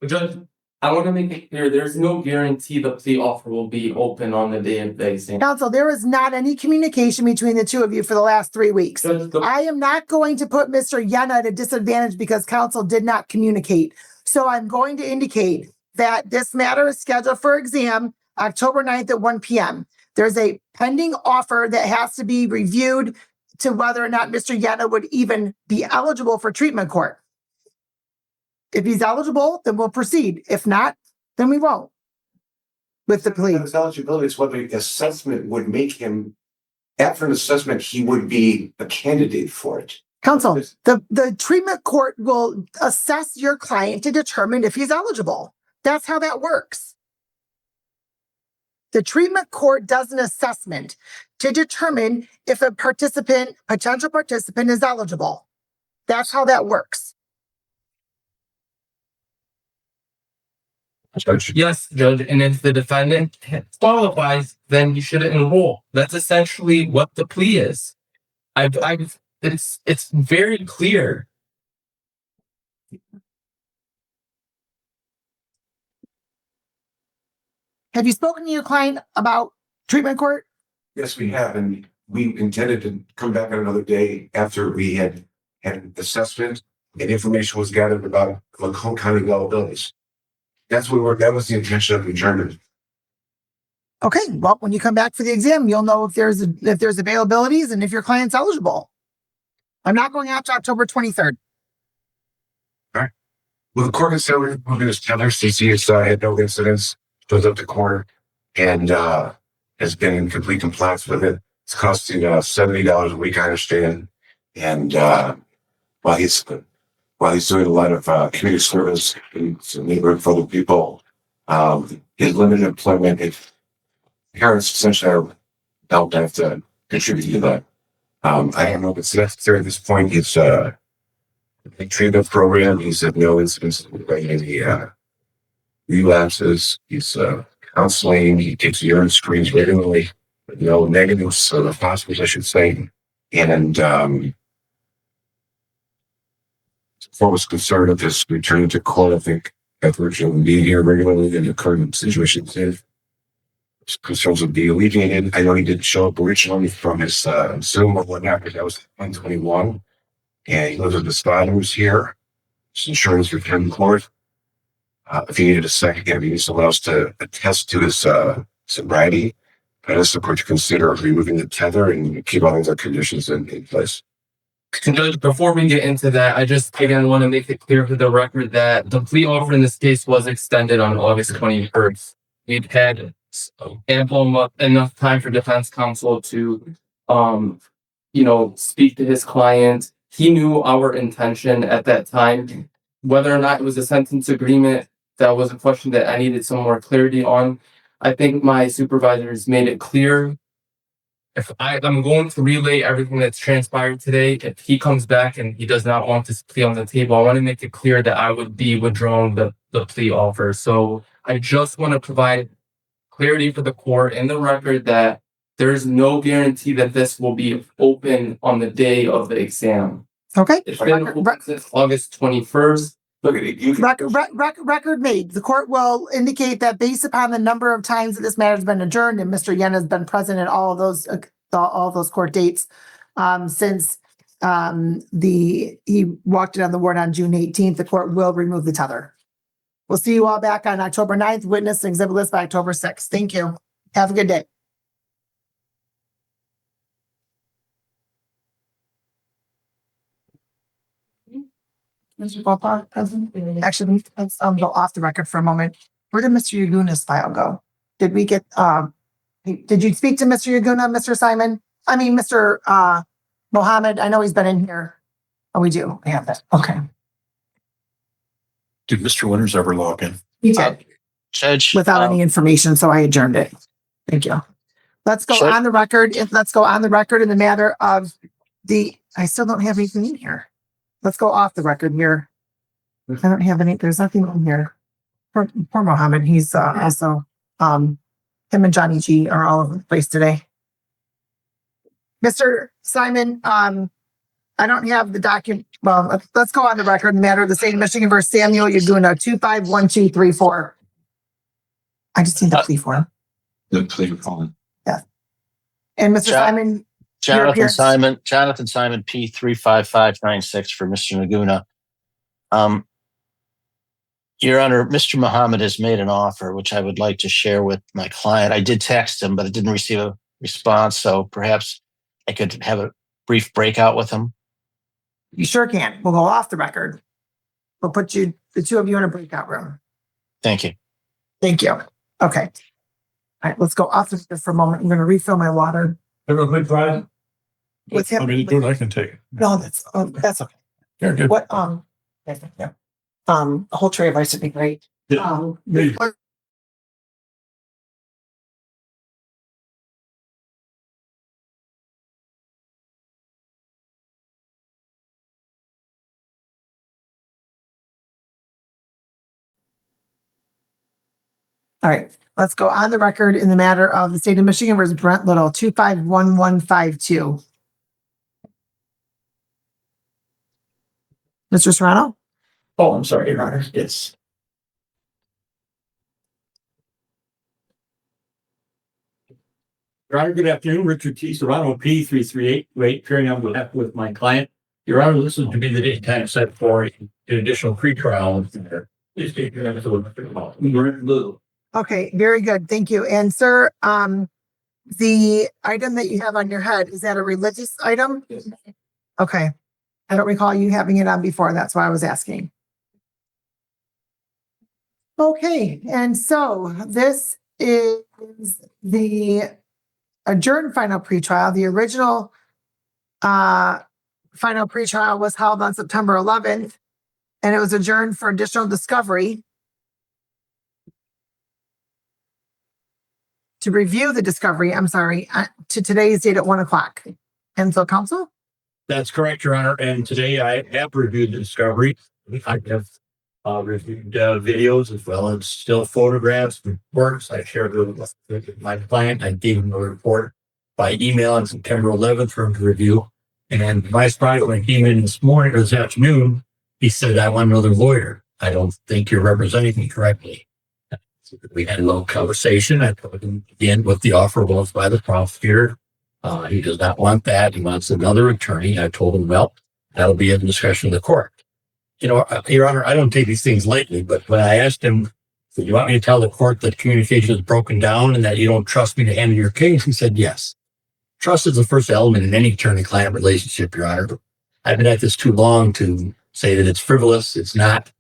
Judge, I want to make it clear, there's no guarantee the plea offer will be open on the day of the exam.
Counsel, there is not any communication between the two of you for the last 3 weeks. I am not going to put Mr. Yenna at a disadvantage because counsel did not communicate. So I'm going to indicate that this matter is scheduled for exam October 9th at 1 p.m. There's a pending offer that has to be reviewed to whether or not Mr. Yenna would even be eligible for treatment court. If he's eligible, then we'll proceed. If not, then we won't. With the plea.
His eligibility is what the assessment would make him. After an assessment, he would be a candidate for it.
Counsel, the treatment court will assess your client to determine if he's eligible. That's how that works. The treatment court does an assessment to determine if a potential participant is eligible. That's how that works.
Yes, Judge, and if the defendant qualifies, then you shouldn't enroll. That's essentially what the plea is. It's very clear.
Have you spoken to your client about treatment court?
Yes, we have, and we intended to come back on another day after we had an assessment and information was gathered about Macomb County availabilities. That was the intention of the adjournment.
Okay, well, when you come back for the exam, you'll know if there's availabilities and if your client's eligible. I'm not going after October 23rd.
All right. Well, the court considered moving his tether. CC has had no incidents, goes up to court, and has been in complete compliance with it. It's costing $70 a week, I understand. And while he's doing a lot of community service in some neighborhood for other people, his limited employment, if parents essentially don't have to contribute to that. I don't know if it's necessary at this point. It's a treatment program. He's had no incidents of any relapses. He's counseling. He takes urine screens regularly, with no negatives or positives, I should say. And what was concerned of his returning to court, I think, after being here regularly in the current situation, his concerns would be alleviated. I know he didn't show up originally from his Zoom or whatnot, but that was 2021. And he lives with his father who's here. His insurance with him in court. If he needed a second, he needs someone else to attest to his sobriety. I'd ask the court to consider removing the tether and keep all these other conditions in place.
Judge, before we get into that, I just again want to make it clear for the record that the plea offer in this case was extended on August 21st. We'd had ample enough time for defense counsel to, speak to his client. He knew our intention at that time. Whether or not it was a sentence agreement, that was a question that I needed some more clarity on. I think my supervisors made it clear. If I'm going to relay everything that's transpired today, if he comes back and he does not want this plea on the table, I want to make it clear that I would be withdrawing the plea offer. So I just want to provide clarity for the court in the record that there's no guarantee that this will be open on the day of the exam.
Okay.
It's been open since August 21st.
Look at it.
Record made. The court will indicate that based upon the number of times that this matter has been adjourned and Mr. Yenna has been present at all of those court dates since he walked in on the warrant on June 18th. The court will remove the tether. We'll see you all back on October 9th, witness and exhibit list by October 6th. Thank you. Have a good day. Mr. Gopal, present. Actually, let's go off the record for a moment. Where did Mr. Yaguna's file go? Did we get, did you speak to Mr. Yaguna, Mr. Simon? I mean, Mr. Mohammed, I know he's been in here. Oh, we do. We have that. Okay.
Did Mr. Winters ever log in?
He did.
Judge.
Without any information, so I adjourned it. Thank you. Let's go on the record. Let's go on the record in the matter of I still don't have anything in here. Let's go off the record here. I don't have any, there's nothing in here. Poor Mohammed. He's also, him and Johnny G are all over the place today. Mr. Simon, I don't have the document. Well, let's go on the record in the matter of the state of Michigan versus Samuel Yaguna 251234. I just need the plea form.
The plea form.
Yeah. And Mr. Simon.
Jonathan Simon, P 35596 for Mr. Laguna. Your Honor, Mr. Muhammad has made an offer, which I would like to share with my client. I did text him, but I didn't receive a response. So perhaps I could have a brief breakout with him.
You sure can. We'll go off the record. We'll put the two of you in a breakout room.
Thank you.
Thank you. Okay. All right, let's go off the record for a moment. I'm going to refill my water.
Have a good Friday.
With him.
I mean, do it, I can take it.
No, that's okay.
You're good.
What, yeah. A whole tray of ice would be great.
Yeah.
All right, let's go on the record in the matter of the state of Michigan versus Brent Little 251152. Mr. Serrano?
Oh, I'm sorry, Your Honor. Yes. Your Honor, good afternoon. Richard T. Serrano, P 33828, appearing on behalf with my client. Your Honor, this is to be the date time set for an additional pretrial. Please take your hand to the
Okay, very good. Thank you. And sir, the item that you have on your head, is that a religious item? Okay. I don't recall you having it on before. That's why I was asking. Okay, and so this is the adjourned final pretrial. The original final pretrial was held on September 11th, and it was adjourned for additional discovery to review the discovery, to today's date at 1:00. And so, counsel?
That's correct, Your Honor. And today I have reviewed the discovery. I have reviewed videos as well as still photographs, reports. I shared with my client. I gave him a report by email on September 11th for him to review. And my surprise when I came in this afternoon, he said, I want another lawyer. I don't think you're representing me correctly. We had a little conversation. I told him again what the offer was by the prosecutor. He does not want that. He wants another attorney. I told him, well, that'll be in the discretion of the court. You know, Your Honor, I don't take these things lightly, but when I asked him, do you want me to tell the court that communication is broken down and that you don't trust me to handle your case? He said, yes. Trust is the first element in any attorney-client relationship, Your Honor. I've been at this too long to say that it's frivolous. It's not.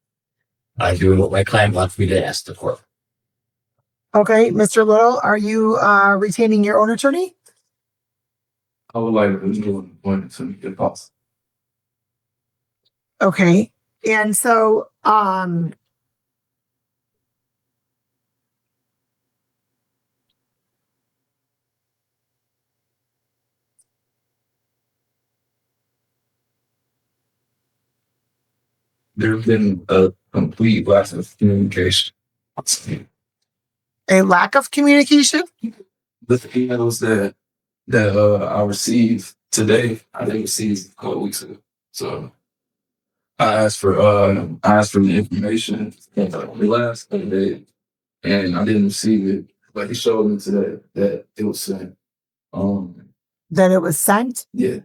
I'm doing what my client wants me to ask the court.
Okay, Mr. Little, are you retaining your own attorney?
I would like to do an appointment to the boss.
Okay, and so
There's been a complete lack of communication.
a lack of communication?
The emails that I received today, I didn't receive a couple weeks ago. So I asked for the information the last day, and I didn't receive it. But he showed me today that it was sent.
That it was sent?
Yeah.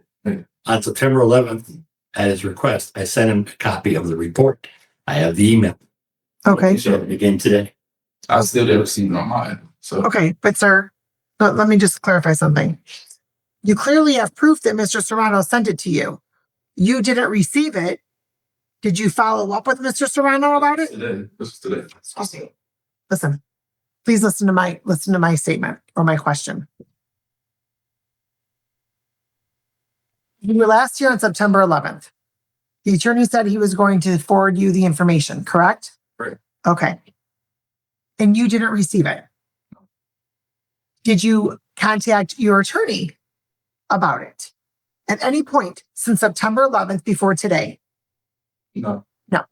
on September 11th, at his request, I sent him a copy of the report. I have the email.
Okay.
So again today.
I still didn't receive it on mine. So
Okay, but sir, let me just clarify something. You clearly have proof that Mr. Serrano sent it to you. You didn't receive it. Did you follow up with Mr. Serrano about it?
today, this is today.
Listen, please listen to my statement or my question. You were last here on September 11th. The attorney said he was going to forward you the information, correct?
Correct.
Okay. And you didn't receive it. Did you contact your attorney about it at any point since September 11th before today?
No.
No.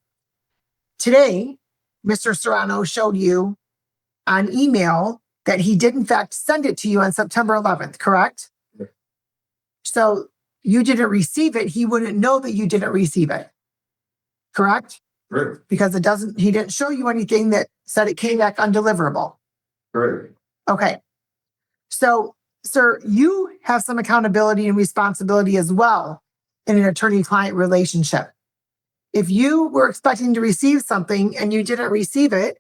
Today, Mr. Serrano showed you on email that he did in fact send it to you on September 11th, correct?
Correct.
So you didn't receive it. He wouldn't know that you didn't receive it, correct?
Correct.
Because he didn't show you anything that said it came back undeliverable.
Correct.
Okay. So, sir, you have some accountability and responsibility as well in an attorney-client relationship. If you were expecting to receive something and you didn't receive it,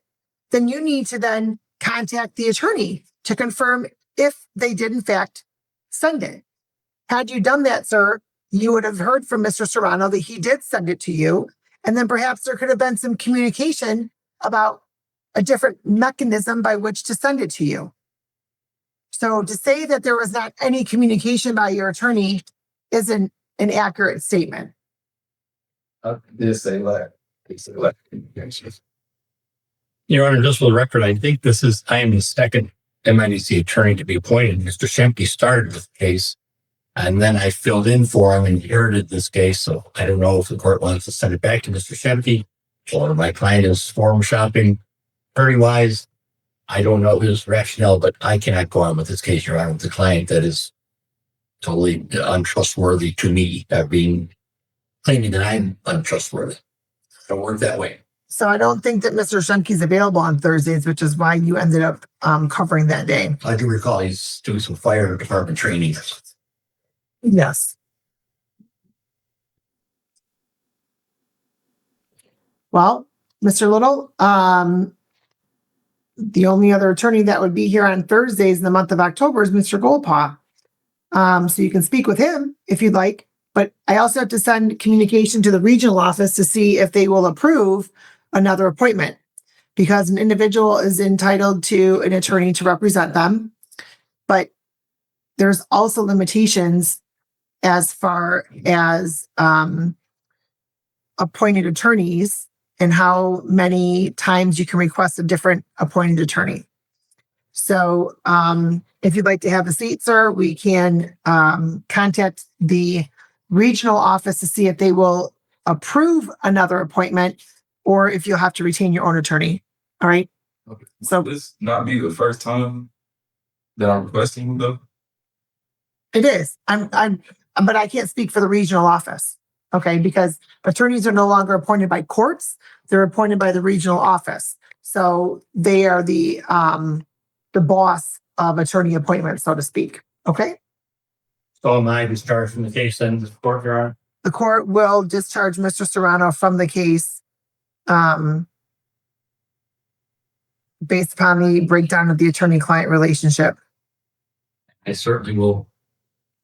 then you need to then contact the attorney to confirm if they did in fact send it. Had you done that, sir, you would have heard from Mr. Serrano that he did send it to you. And then perhaps there could have been some communication about a different mechanism by which to send it to you. So to say that there was not any communication by your attorney isn't an accurate statement.
They say that.
Your Honor, just for the record, I think I am the second MIDC attorney to be appointed. Mr. Shemke started this case, and then I filled in for him and inherited this case. So I don't know if the court wants to send it back to Mr. Shemke or my client is forum shopping. Attorney-wise, I don't know his rationale, but I cannot go on with this case, Your Honor, with the client that is totally untrustworthy to me, claiming that I'm untrustworthy. Don't work that way.
So I don't think that Mr. Shemke is available on Thursdays, which is why you ended up covering that day.
I do recall he's doing some fire department training.
Yes. Well, Mr. Little, the only other attorney that would be here on Thursdays in the month of October is Mr. Goldpaw. So you can speak with him if you'd like, but I also have to send communication to the regional office to see if they will approve another appointment, because an individual is entitled to an attorney to represent them. But there's also limitations as far as appointed attorneys and how many times you can request a different appointed attorney. So if you'd like to have a seat, sir, we can contact the regional office to see if they will approve another appointment or if you'll have to retain your own attorney. All right.
Okay.
So
this not be the first time that I'm requesting though.
it is. But I can't speak for the regional office. Okay, because attorneys are no longer appointed by courts; they're appointed by the regional office. So they are the boss of attorney appointments, so to speak. Okay.
So am I discharged from the case then, the court, Your Honor?
The court will discharge Mr. Serrano from the case based upon the breakdown of the attorney-client relationship.
I certainly will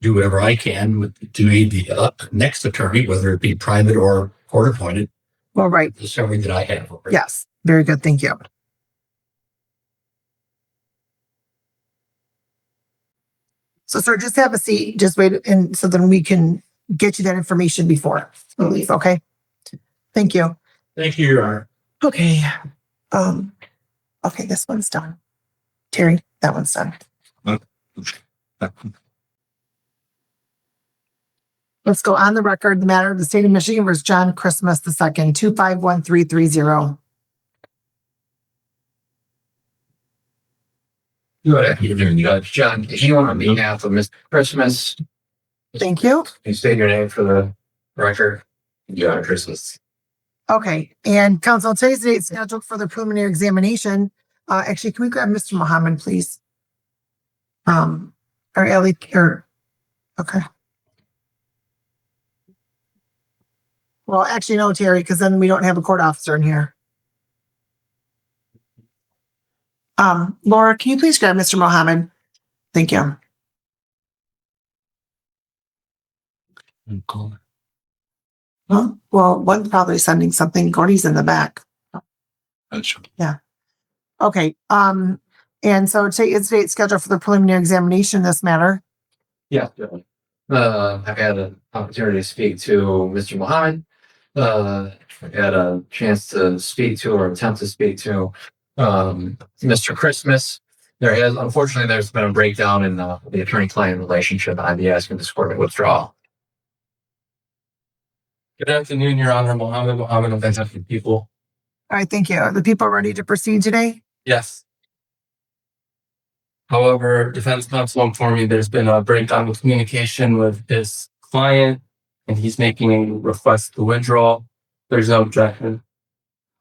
do whatever I can to aid the next attorney, whether it be private or court appointed.
Well, right.
The summary that I have.
Yes. Very good. Thank you. So, sir, just have a seat. Just wait, and so then we can get you that information before we leave. Okay. Thank you.
Thank you, Your Honor.
Okay. Okay, this one's done. Terry, that one's done. Let's go on the record. The matter of the state of Michigan versus John Christmas II, 251330.
Good afternoon, Judge. John, if you on behalf of Mr. Christmas,
Thank you.
can you state your name for the record? John Christmas.
Okay, and counsel, today's date is scheduled for the preliminary examination. Actually, can we grab Mr. Muhammad, please? Or Ellie, or, okay. Well, actually, no, Terry, because then we don't have a court officer in here. Laura, can you please grab Mr. Mohammed? Thank you. Well, one's probably sending something. Gordy's in the back. Yeah. Okay. And so it's date scheduled for the preliminary examination in this matter.
Yeah, definitely. I've had an opportunity to speak to Mr. Mohammed. I've had a chance to speak to or attempt to speak to Mr. Christmas. Unfortunately, there's been a breakdown in the attorney-client relationship. I'd be asking this court to withdraw.
Good afternoon, Your Honor. Mohammed of Vancusk people.
All right. Thank you. Are the people ready to proceed today?
Yes. However, defense counsel informed me there's been a breakdown of communication with his client, and he's making a request to withdraw. There's no objection.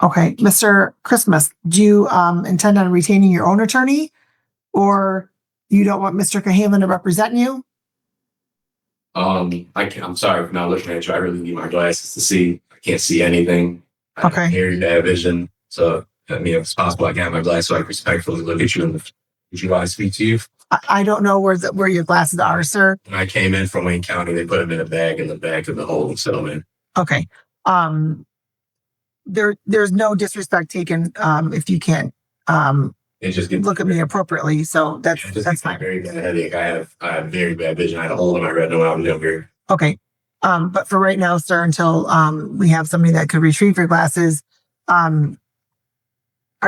Okay. Mr. Christmas, do you intend on retaining your own attorney, or you don't want Mr. Cahalan to represent you?
I'm sorry for not looking at you. I really need my glasses to see. I can't see anything. I
Okay.
have very bad vision. So, I mean, if it's possible, I can have my glasses so I can respectfully look at you. And would you want to speak to you?
I don't know where your glasses are, sir.
When I came in from Wayne County, they put them in a bag in the back of the holding settlement.
Okay. There's no disrespect taken if you can't
It just gets
look at me appropriately. So that's fine.
very bad headache. I have very bad vision. I had a hole in my retina when I was younger.
Okay. But for right now, sir, until we have somebody that could retrieve your glasses, are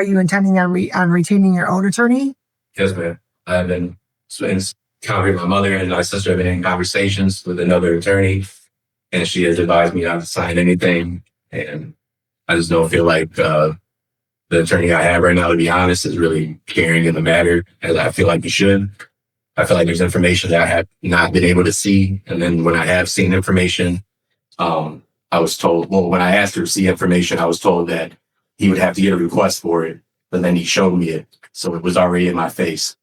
you intending on retaining your own attorney?
Yes, ma'am. I've been in contact with my mother and my sister have been in conversations with another attorney, and she has advised me not to sign anything. And I just don't feel like the attorney I have right now, to be honest, is really caring in the matter as I feel like he should. I feel like there's information that I have not been able to see. And then when I have seen information, I was told, well, when I asked her to see information, I was told that he would have to get a request for it, but then he showed me it. So it was already in my face.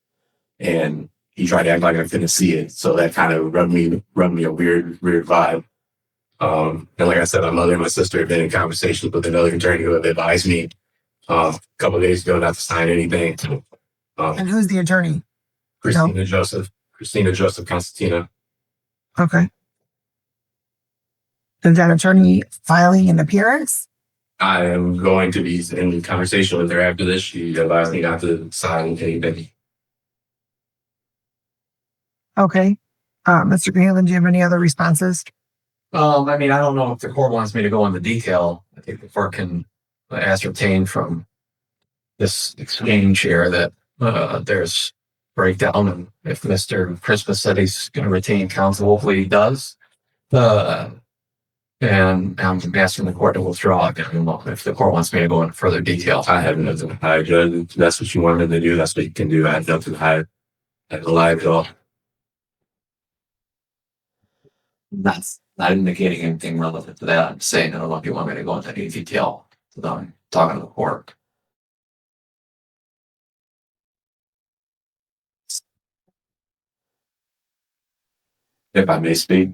And he tried to act like I couldn't see it. So that kind of rubbed me a weird vibe. And like I said, my mother and my sister have been in conversations with another attorney who have advised me a couple of days ago not to sign anything.
And who's the attorney?
Christina Joseph Constantina.
Okay. Is that attorney filing an appearance?
I am going to be in conversation with her after this. She advised me not to sign anything.
Okay. Mr. Cahalan, do you have any other responses?
I mean, I don't know if the court wants me to go into detail. I think the court can ascertain from this exchange here that there's breakdown. And if Mr. Christmas said he's going to retain counsel, hopefully he does. And I'm asking the court to withdraw. I don't know if the court wants me to go into further detail.
I have nothing to hide, Judge. If that's what you wanted to do, that's what you can do. I have nothing to hide. I have lied at all.
That's not indicating anything relative to that. I'm saying I don't know if you want me to go into any detail without talking to the court.
If I may speak.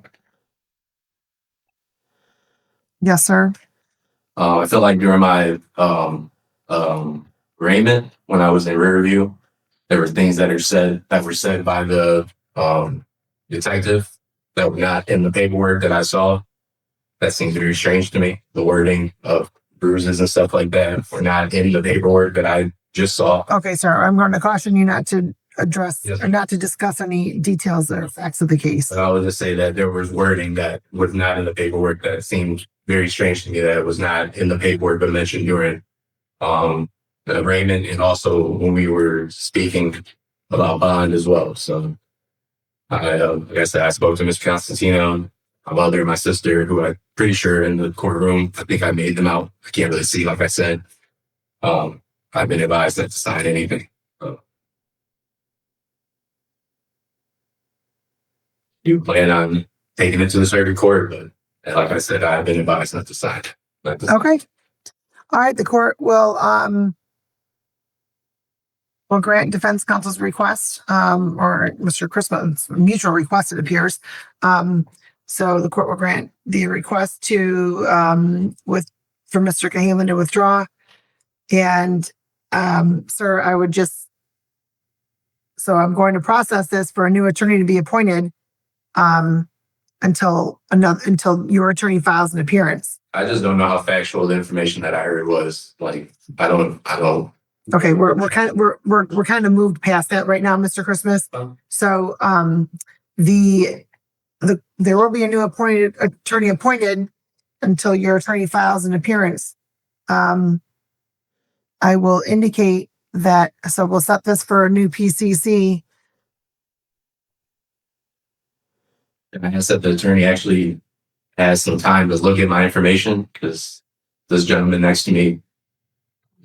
Yes, sir.
I feel like during my arraignment, when I was in rear view, there were things that were said by the detective that were not in the paperwork that I saw. That seems very strange to me. The wording of bruises and stuff like that were not in the paperwork that I just saw.
Okay, sir. I'm going to caution you not to address or not to discuss any details or facts of the case.
But I would just say that there was wording that was not in the paperwork that seemed very strange to me, that it was not in the paperwork but mentioned during the arraignment and also when we were speaking about bond as well. So like I said, I spoke to Ms. Constantino, my mother, and my sister, who I'm pretty sure in the courtroom. I think I made them out. I can't really see, like I said. I've been advised not to sign anything. You plan on taking it to the circuit court, but like I said, I've been advised not to sign.
Okay. All right. The court will grant defense counsel's request, or Mr. Christmas' mutual request, it appears. So the court will grant the request to, for Mr. Cahalan to withdraw. And, sir, I would just, so I'm going to process this for a new attorney to be appointed, until your attorney files an appearance.
I just don't know how factual the information that I heard was. Like, I don't.
Okay, we're kind of moved past that right now, Mr. Christmas. So, there will be a new attorney appointed until your attorney files an appearance. I will indicate that, so we'll set this for a new PCC.
And I said the attorney actually has some time to look at my information because this gentleman next to me,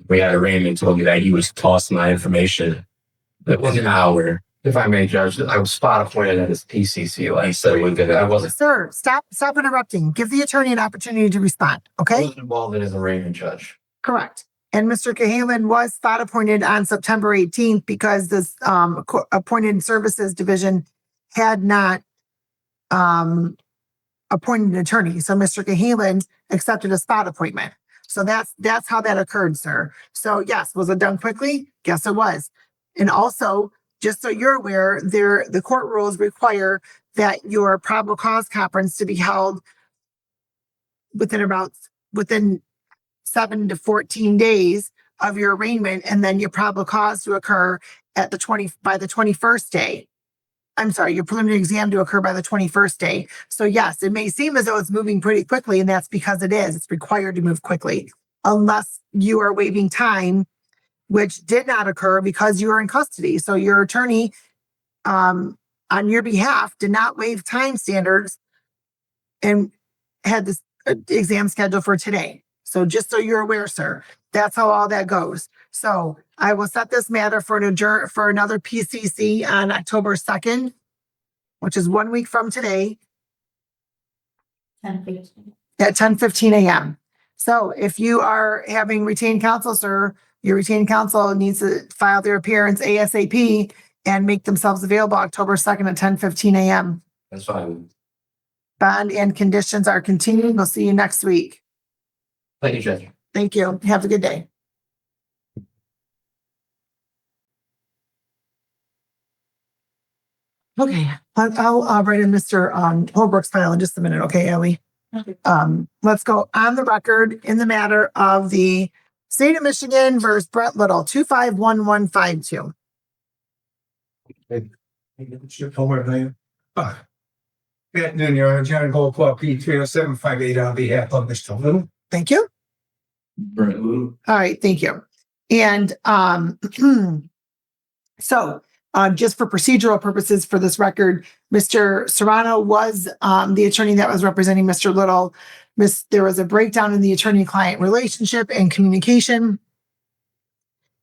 we had arraignment, told me that he was tossing my information within an hour.
If I may, Judge, I was spot appointed at his PCC last week. I wasn't.
Sir, stop interrupting. Give the attorney an opportunity to respond. Okay.
Wasn't involved in his arraignment, Judge.
Correct. And Mr. Cahalan was spot appointed on September 18th because this appointed services division had not appointed an attorney. So Mr. Cahalan accepted a spot appointment. So that's how that occurred, sir. So yes, was it done quickly? Yes, it was. And also, just so you're aware, the court rules require that your probable cause conference to be held within 7 to 14 days of your arraignment, and then your probable cause to occur by the 21st day. I'm sorry, your preliminary exam to occur by the 21st day. So yes, it may seem as though it's moving pretty quickly, and that's because it is. It's required to move quickly, unless you are waiving time, which did not occur because you were in custody. So your attorney, on your behalf, did not waive time standards and had this exam scheduled for today. So just so you're aware, sir, that's how all that goes. So I will set this matter for another PCC on October 2nd, which is 1 week from today at 10:15 a.m. So if you are having retained counsel, sir, your retained counsel needs to file their appearance ASAP and make themselves available October 2nd at 10:15 a.m.
That's fine.
Bond and conditions are continued. We'll see you next week.
Thank you, Judge.
Thank you. Have a good day. Okay, I'll write in Mr. Holbrook's file in just a minute. Okay, Ellie. Let's go on the record in the matter of the State of Michigan versus Brett Little, 251152.
Good afternoon, Your Honor. John Goldclaw, P30758 on behalf of Mr. Little.
Thank you. All right, thank you. And so just for procedural purposes for this record, Mr. Serrano was the attorney that was representing Mr. Little. There was a breakdown in the attorney-client relationship and communication.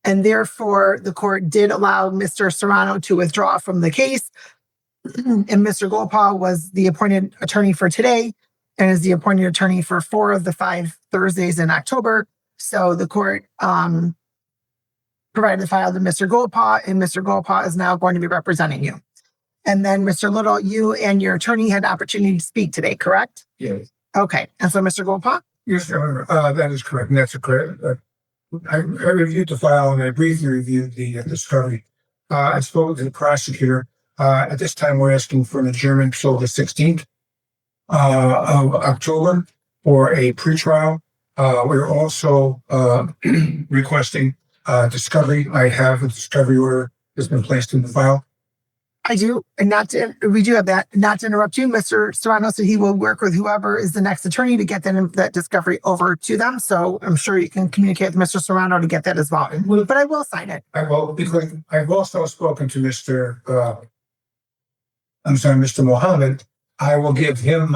And therefore, the court did allow Mr. Serrano to withdraw from the case. And Mr. Goldpaw was the appointed attorney for today and is the appointed attorney for 4 of the 5 Thursdays in October. So the court provided the file to Mr. Goldpaw, and Mr. Goldpaw is now going to be representing you. And then Mr. Little, you and your attorney had opportunity to speak today, correct?
Yes.
Okay. And so Mr. Goldpaw?
Yes, Your Honor. That is correct. And that's correct. I reviewed the file and I briefly reviewed the discovery. I spoke to the prosecutor. At this time, we're asking for an adjournment till the 16th of October for a pretrial. We're also requesting discovery. I have a discovery order that's been placed in the file.
I do. And we do have that. Not to interrupt you, Mr. Serrano said he will work with whoever is the next attorney to get that discovery over to them. So I'm sure you can communicate with Mr. Serrano to get that as well. But I will sign it.
I will, because I've also spoken to Mr. Mohammed. I will give him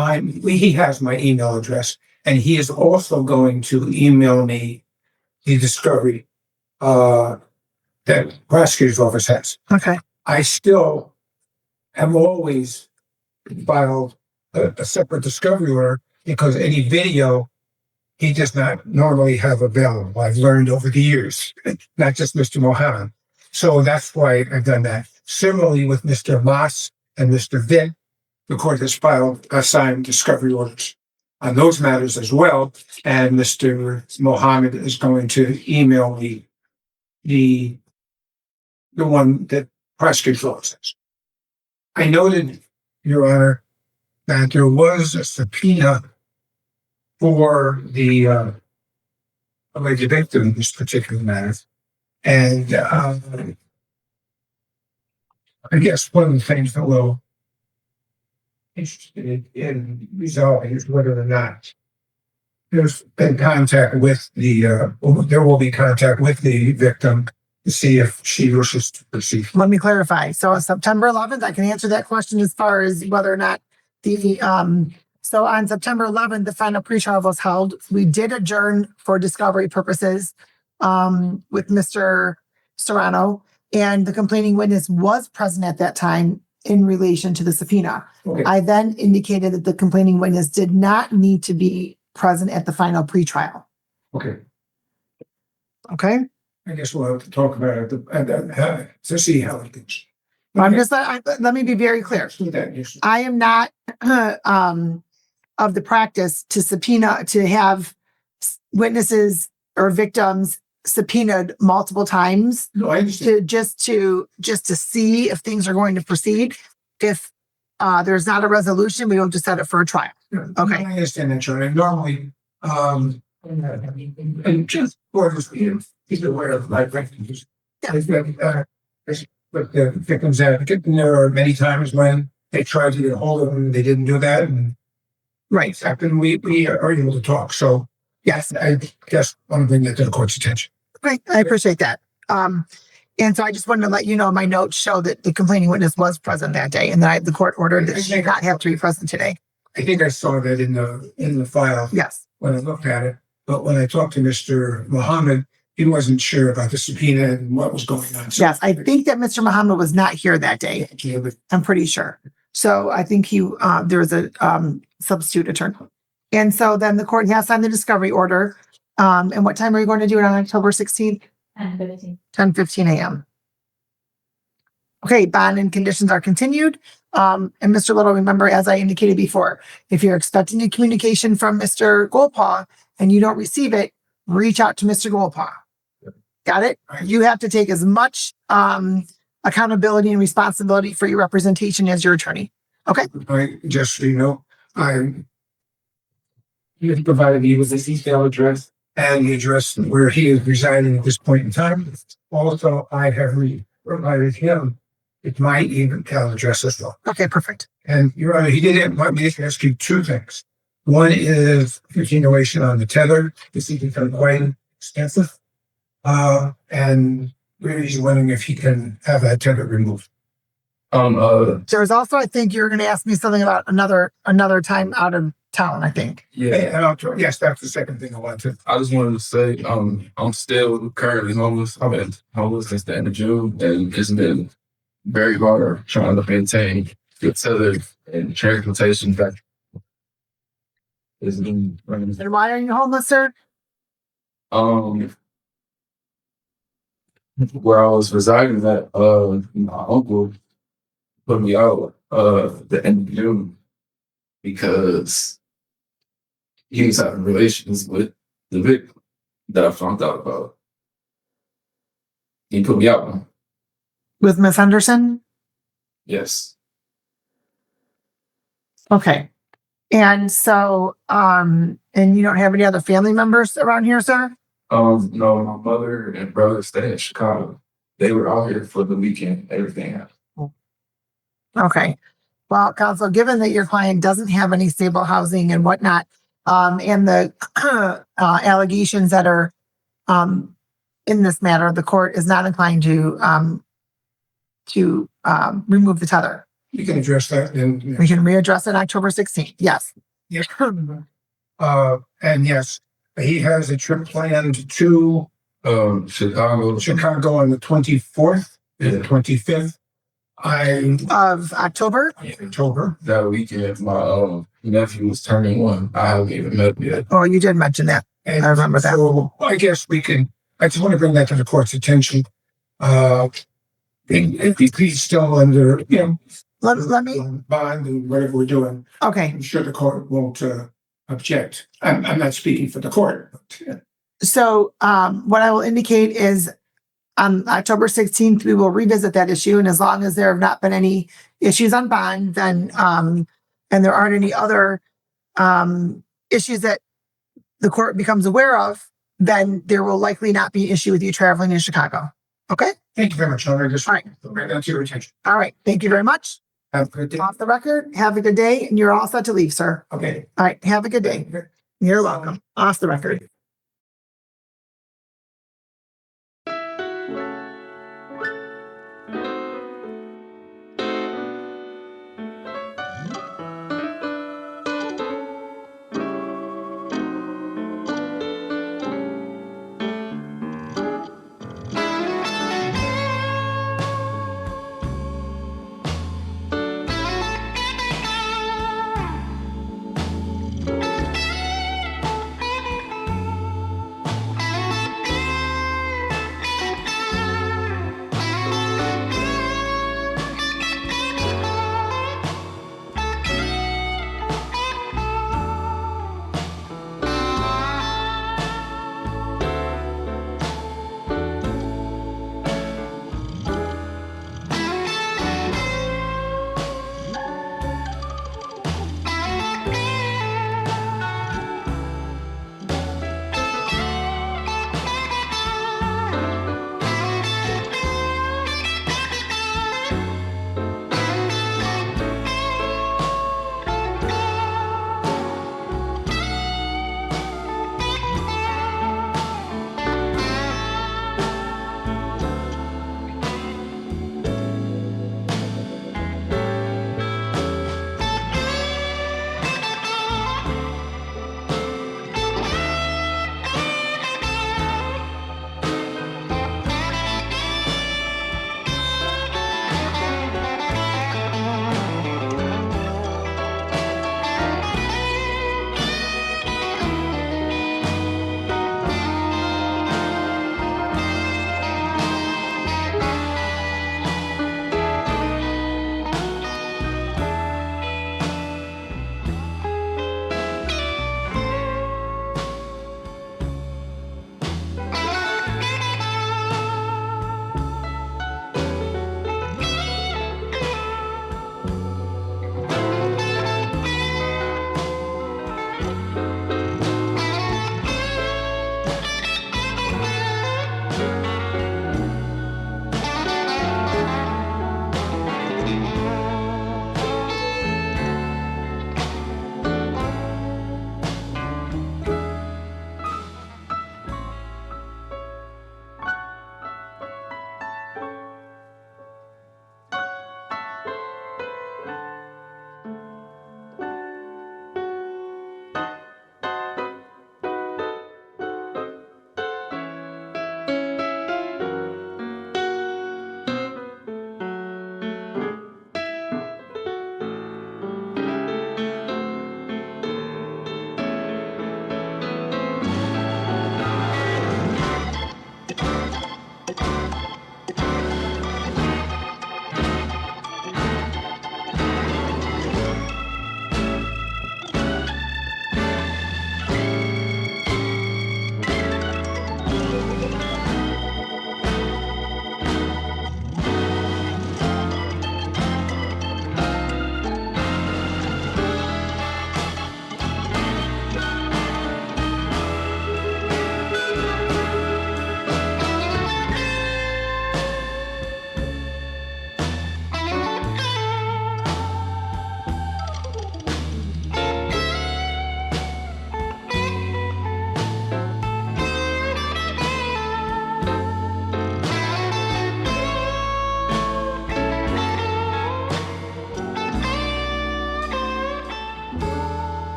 he has my email address, and he is also going to email me the discovery that prosecutor's office has.
Okay.
I still have always filed a separate discovery order because any video he does not normally have available. I've learned over the years, not just Mr. Mohammed. So that's why I've done that. Similarly with Mr. Moss and Mr. Vitt, the court has filed assigned discovery orders on those matters as well. And Mr. Mohammed is going to email me the one that prosecutor's office says. I noted, Your Honor, that there was a subpoena for the alleged victim in this particular matter. And I guess one of the things that we'll interested in resolving is whether or not there's been contact with there will be contact with the victim to see if she wishes to proceed.
Let me clarify. So on September 11th, I can answer that question as far as whether or not so on September 11th, the final pretrial was held. We did adjourn for discovery purposes with Mr. Serrano, and the complaining witness was present at that time in relation to the subpoena.
Okay.
I then indicated that the complaining witness did not need to be present at the final pretrial.
Okay.
Okay.
I guess we'll have to talk about it to see how it goes.
I'm just let me be very clear. I am not of the practice to subpoena to have witnesses or victims subpoenaed multiple times.
No, I understand.
to see if things are going to proceed. If there's not a resolution, we will just set it for a trial. Okay.
I understand that, John. And normally, and just for this, he's aware of my practices. But the victim's advocate, and there are many times when they tried to get a hold of him, they didn't do that, and
right.
Happened. We are able to talk. So yes, I just want to bring that to the court's attention.
Right. I appreciate that. And so I just wanted to let you know my notes show that the complaining witness was present that day, and that the court ordered that she not have to be present today.
I think I saw that in the file.
Yes.
When I looked at it, but when I talked to Mr. Mohammed, he wasn't sure about the subpoena and what was going on. So
yes, I think that Mr. Mohammed was not here that day. I'm pretty sure. So I think there was a substitute attorney. And so then the court has signed the discovery order. And what time are you going to do it on October 16th? 10:15 a.m. Okay, bond and conditions are continued. And Mr. Little, remember, as I indicated before, if you're expecting a communication from Mr. Goldpaw and you don't receive it, reach out to Mr. Goldpaw. Got it? You have to take as much accountability and responsibility for your representation as your attorney. Okay.
Just so you know, he provided me with his email address and the address where he is residing at this point in time. Also, I have provided him with my email address as well.
Okay, perfect.
And Your Honor, he did want me to ask you two things. One is continuation on the tether. This has become quite extensive. And really he's wondering if he can have that tether removed.
There's also, I think you're going to ask me something about another time out of town, I think.
Yeah.
Yes, that's the second thing I wanted.
I just wanted to say, I'm still currently homeless. I've been homeless since the end of June, and it's been very hard trying to maintain good tether and transportation back. It's been
And why are you homeless, sir?
where I was residing at, my uncle put me out the end of June because he was having relations with the victim that I found out about. He put me out.
With Miss Henderson?
Yes.
Okay. And so, and you don't have any other family members around here, sir?
No, my mother and brother stay in Chicago. They were out here for the weekend. Everything happened.
Okay. Well, counsel, given that your client doesn't have any stable housing and whatnot, and the allegations that are in this matter, the court is not inclined to remove the tether.
You can address that.
We can readdress it October 16th. Yes.
Yes. And yes, he has a trip planned to Chicago on the 24th and the 25th.
Of October?
October.
That weekend, my nephew was turning 1. I haven't even met him yet.
Oh, you did mention that.
And
I remember that.
So I guess I just want to bring that to the court's attention. If he's still under,
let me,
bond and whatever we're doing.
okay.
I'm sure the court won't object. I'm not speaking for the court. But,
So, what I will indicate is on October 16th, we will revisit that issue. And as long as there have not been any issues on bond, then, and there aren't any other, issues that the court becomes aware of, then there will likely not be an issue with you traveling in Chicago. Okay?
thank you very much, Your Honor. Just
All right.
bring that to your attention.
All right. Thank you very much.
Have a good day.
Off the record, have a good day, and you're all set to leave, sir.
Okay.
All right. Have a good day. You're welcome. Off the record.